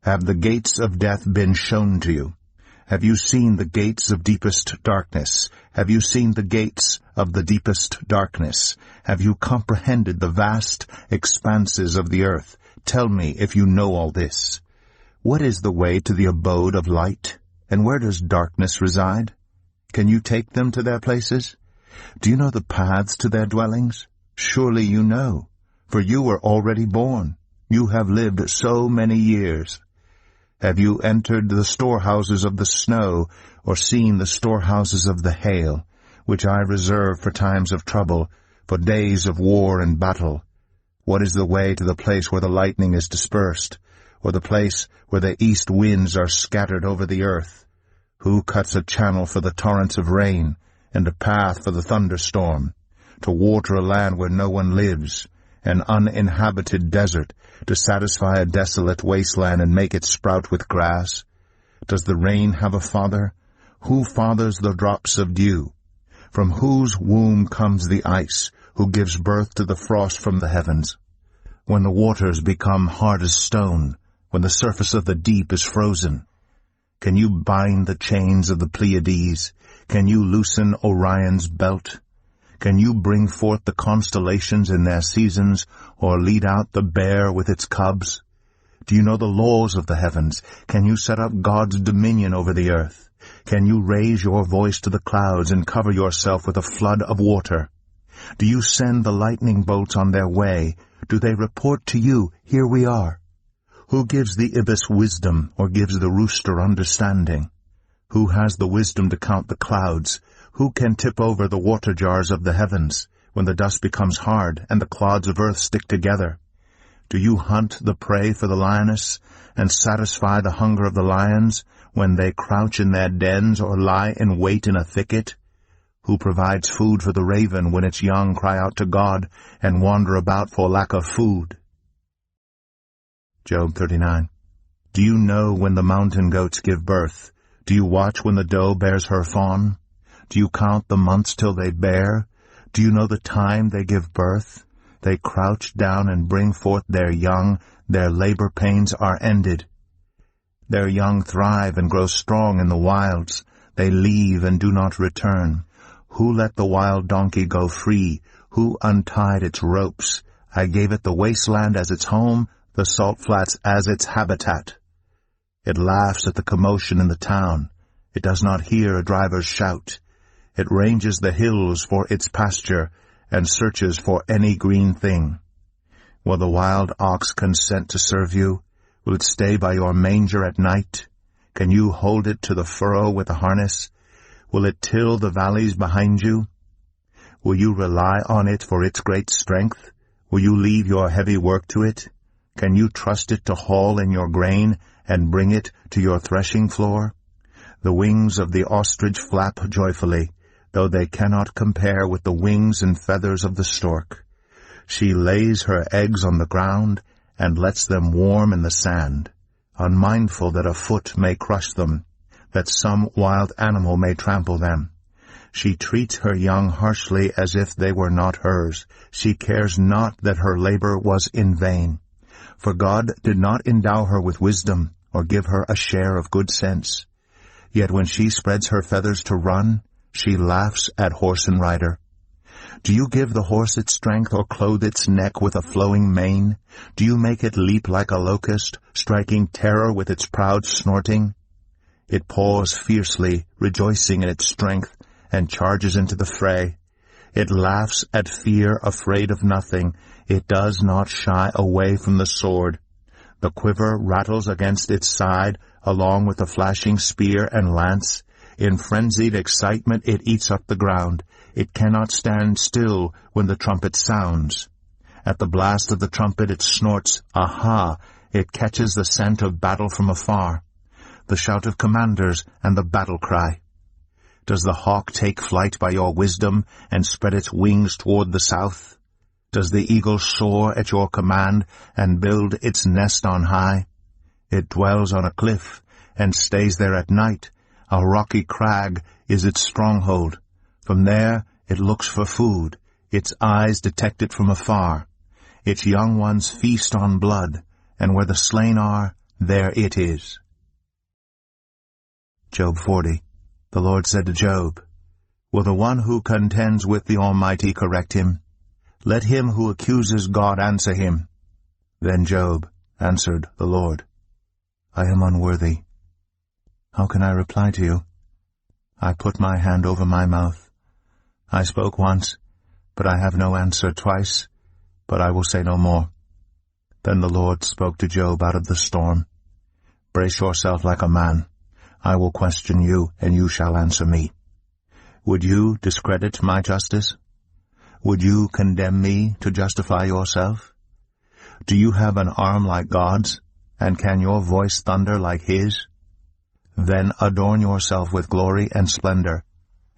Have the gates of death been shown to you? Have you seen the gates of deepest darkness? Have you seen the gates of the deepest darkness? Have you comprehended the vast expanses of the earth? Tell me if you know all this. What is the way to the abode of light? And where does darkness reside? Can you take them to their places? Do you know the paths to their dwellings? Surely you know, for you were already born. You have lived so many years. Have you entered the storehouses of the snow, or seen the storehouses of the hail, which I reserve for times of trouble, for days of war and battle? What is the way to the place where the lightning is dispersed, or the place where the east winds are scattered over the earth? Who cuts a channel for the torrents of rain, and a path for the thunderstorm, to water a land where no one lives, an uninhabited desert, to satisfy a desolate wasteland and make it sprout with grass? Does the rain have a father? Who fathers the drops of dew? From whose womb comes the ice, who gives birth to the frost from the heavens? When the waters become hard as stone, when the surface of the deep is frozen, can you bind the chains of the Pleiades? Can you loosen Orion's belt? Can you bring forth the constellations in their seasons, or lead out the bear with its cubs? Do you know the laws of the heavens? Can you set up God's dominion over the earth? Can you raise your voice to the clouds and cover yourself with a flood of water? Do you send the lightning bolts on their way? Do they report to you, "Here we are"? Who gives the ibis wisdom, or gives the rooster understanding? Who has the wisdom to count the clouds? Who can tip over the water jars of the heavens, when the dust becomes hard and the clods of earth stick together? Do you hunt the prey for the lioness, and satisfy the hunger of the lions, when they crouch in their dens or lie in wait in a thicket? Who provides food for the raven when its young cry out to God and wander about for lack of food? Job 39. Do you know when the mountain goats give birth? Do you watch when the doe bears her fawn? Do you count the months till they bear? Do you know the time they give birth? They crouch down and bring forth their young. Their labor pains are ended. Their young thrive and grow strong in the wilds. They leave and do not return. Who let the wild donkey go free? Who untied its ropes? I gave it the wasteland as its home, the salt flats as its habitat. It laughs at the commotion in the town. It does not hear a driver's shout. It ranges the hills for its pasture, and searches for any green thing. Will the wild ox consent to serve you? Will it stay by your manger at night? Can you hold it to the furrow with a harness? Will it till the valleys behind you? Will you rely on it for its great strength? Will you leave your heavy work to it? Can you trust it to haul in your grain and bring it to your threshing floor? The wings of the ostrich flap joyfully, though they cannot compare with the wings and feathers of the stork. She lays her eggs on the ground and lets them warm in the sand, unmindful that a foot may crush them, that some wild animal may trample them. She treats her young harshly as if they were not hers. She cares not that her labor was in vain. For God did not endow her with wisdom, or give her a share of good sense. Yet when she spreads her feathers to run, she laughs at horse and rider. Do you give the horse its strength, or clothe its neck with a flowing mane? Do you make it leap like a locust, striking terror with its proud snorting? It paws fiercely, rejoicing in its strength, and charges into the fray. It laughs at fear, afraid of nothing. It does not shy away from the sword. The quiver rattles against its side, along with the flashing spear and lance. In frenzied excitement it eats up the ground. It cannot stand still when the trumpet sounds. At the blast of the trumpet it snorts, aha! It catches the scent of battle from afar, the shout of commanders and the battle cry. Does the hawk take flight by your wisdom and spread its wings toward the south? Does the eagle soar at your command and build its nest on high? It dwells on a cliff and stays there at night. A rocky crag is its stronghold. From there it looks for food. Its eyes detect it from afar. Its young ones feast on blood, and where the slain are, there it is. Job 40. The Lord said to Job, Will the one who contends with the Almighty correct him? Let him who accuses God answer him. Then Job answered the Lord, I am unworthy. How can I reply to you? I put my hand over my mouth. I spoke once, but I have no answer, twice, but I will say no more. Then the Lord spoke to Job out of the storm. Brace yourself like a man. I will question you, and you shall answer me. Would you discredit my justice? Would you condemn me to justify yourself? Do you have an arm like God's, and can your voice thunder like his? Then adorn yourself with glory and splendor,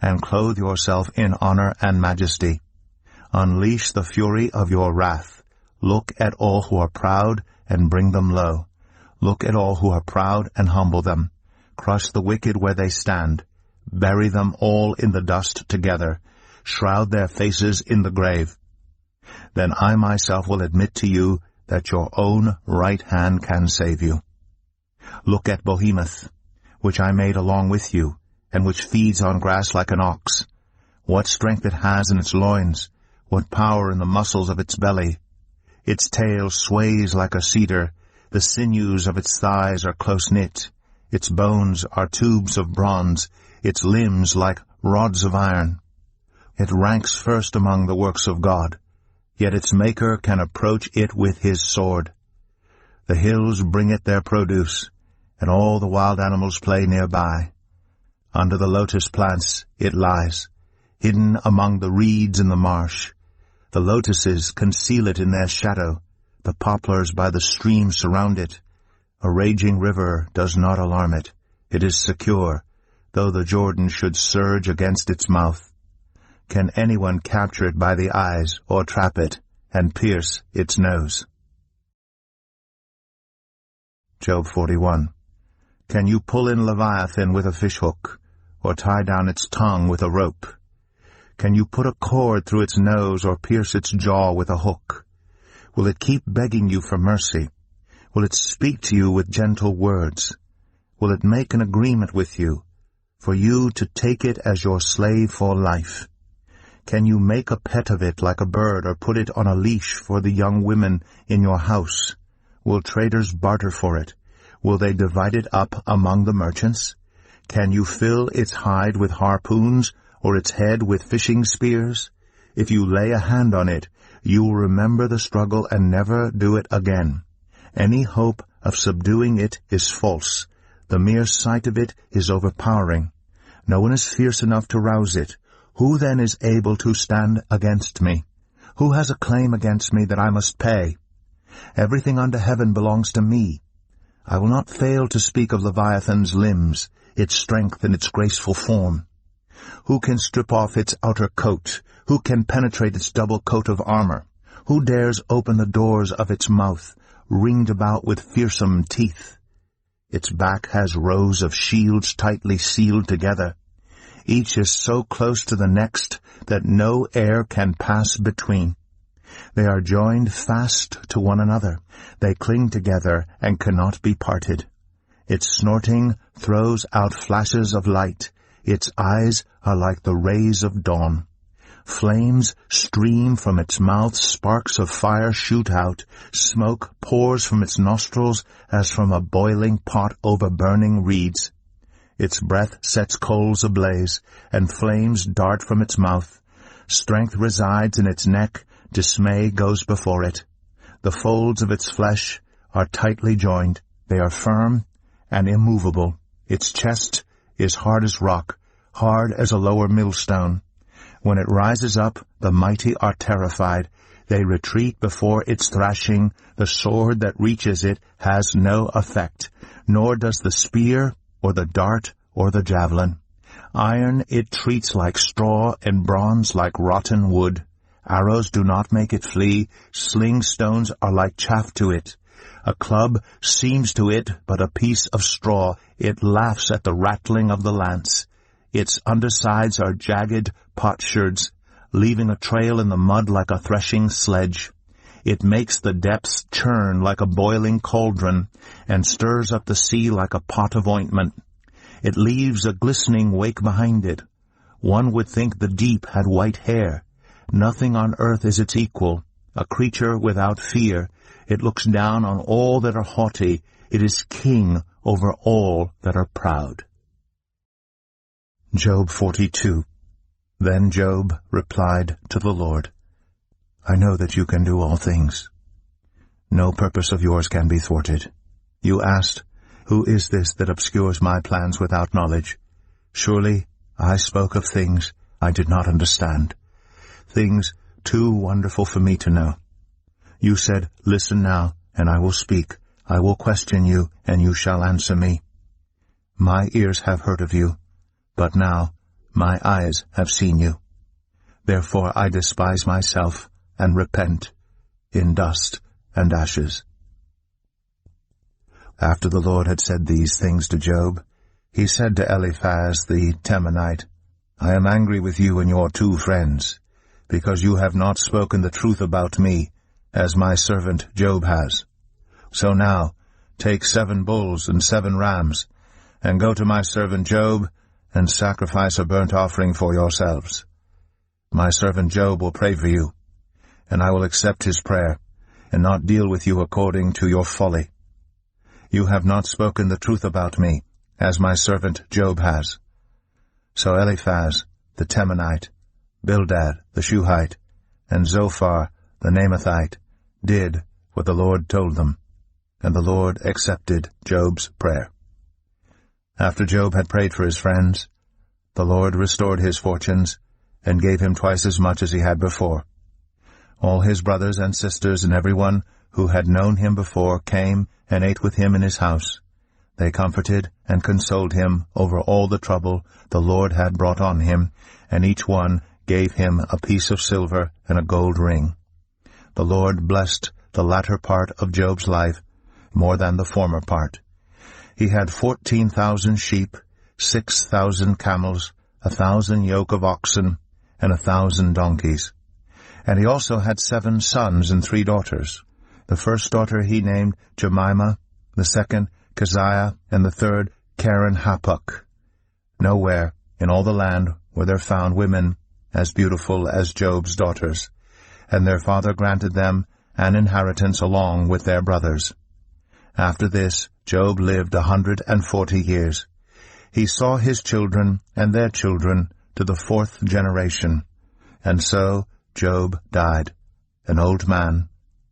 and clothe yourself in honor and majesty. Unleash the fury of your wrath. Look at all who are proud, and bring them low. Look at all who are proud, and humble them. Crush the wicked where they stand. Bury them all in the dust together. Shroud their faces in the grave. Then I myself will admit to you that your own right hand can save you. Look at Behemoth, which I made along with you, and which feeds on grass like an ox. What strength it has in its loins, what power in the muscles of its belly. Its tail sways like a cedar, the sinews of its thighs are close-knit. Its bones are tubes of bronze, its limbs like rods of iron. It ranks first among the works of God, yet its maker can approach it with his sword. The hills bring it their produce, and all the wild animals play nearby. Under the lotus plants it lies, hidden among the reeds in the marsh. The lotuses conceal it in their shadow, the poplars by the stream surround it. A raging river does not alarm it. It is secure, though the Jordan should surge against its mouth. Can anyone capture it by the eyes, or trap it, and pierce its nose? Job 41. Can you pull in Leviathan with a fishhook, or tie down its tongue with a rope? Can you put a cord through its nose, or pierce its jaw with a hook? Will it keep begging you for mercy? Will it speak to you with gentle words? Will it make an agreement with you, for you to take it as your slave for life? Can you make a pet of it like a bird, or put it on a leash for the young women in your house? Will traders barter for it? Will they divide it up among the merchants? Can you fill its hide with harpoons, or its head with fishing spears? If you lay a hand on it, you will remember the struggle and never do it again. Any hope of subduing it is false. The mere sight of it is overpowering. No one is fierce enough to rouse it. Who then is able to stand against me? Who has a claim against me that I must pay? Everything under heaven belongs to me. I will not fail to speak of Leviathan's limbs, its strength and its graceful form. Who can strip off its outer coat? Who can penetrate its double coat of armor? Who dares open the doors of its mouth, ringed about with fearsome teeth? Its back has rows of shields tightly sealed together. Each is so close to the next that no air can pass between. They are joined fast to one another. They cling together and cannot be parted. Its snorting throws out flashes of light. Its eyes are like the rays of dawn. Flames stream from its mouth, sparks of fire shoot out, smoke pours from its nostrils as from a boiling pot over burning reeds. Its breath sets coals ablaze, and flames dart from its mouth. Strength resides in its neck, dismay goes before it. The folds of its flesh are tightly joined, they are firm and immovable. Its chest is hard as rock, hard as a lower millstone. When it rises up, the mighty are terrified. They retreat before its thrashing. The sword that reaches it has no effect, nor does the spear, or the dart, or the javelin. Iron it treats like straw, and bronze like rotten wood. Arrows do not make it flee. Sling stones are like chaff to it. A club seems to it but a piece of straw. It laughs at the rattling of the lance. Its undersides are jagged potsherds, leaving a trail in the mud like a threshing sledge. It makes the depths churn like a boiling cauldron, and stirs up the sea like a pot of ointment. It leaves a glistening wake behind it. One would think the deep had white hair. Nothing on earth is its equal, a creature without fear. It looks down on all that are haughty. It is king over all that are proud. Job 42. Then Job replied to the Lord, I know that you can do all things. No purpose of yours can be thwarted. You asked, who is this that obscures my plans without knowledge? Surely I spoke of things I did not understand, things too wonderful for me to know. You said, listen now, and I will speak. I will question you, and you shall answer me. My ears have heard of you, but now my eyes have seen you. Therefore I despise myself and repent in dust and ashes. After the Lord had said these things to Job, he said to Eliphaz the Temanite, I am angry with you and your 2 friends, because you have not spoken the truth about me, as my servant Job has. So now take 7 bulls and 7 rams, and go to my servant Job, and sacrifice a burnt offering for yourselves. My servant Job will pray for you, and I will accept his prayer, and not deal with you according to your folly. You have not spoken the truth about me, as my servant Job has. So Eliphaz the Temanite, Bildad the Shuhite, and Zophar the Naamathite did what the Lord told them, and the Lord accepted Job's prayer. After Job had prayed for his friends, the Lord restored his fortunes, and gave him twice as much as he had before. All his brothers and sisters and everyone who had known him before came and ate with him in his house. They comforted and consoled him over all the trouble the Lord had brought on him, and each one gave him a piece of silver and a gold ring. The Lord blessed the latter part of Job's life more than the former part. He had 14,000 sheep, 6,000 camels, 1,000 yoke of oxen, and 1,000 donkeys. And he also had 7 sons and 3 daughters. The first daughter he named Jemimah, the second Keziah, and the third Karen-Happuch. Nowhere in all the land were there found women as beautiful as Job's daughters, and their father granted them an inheritance along with their brothers. After this, Job lived 140 years. He saw his children and their children to the 4th generation. And so Job died, an old man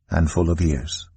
and full of years.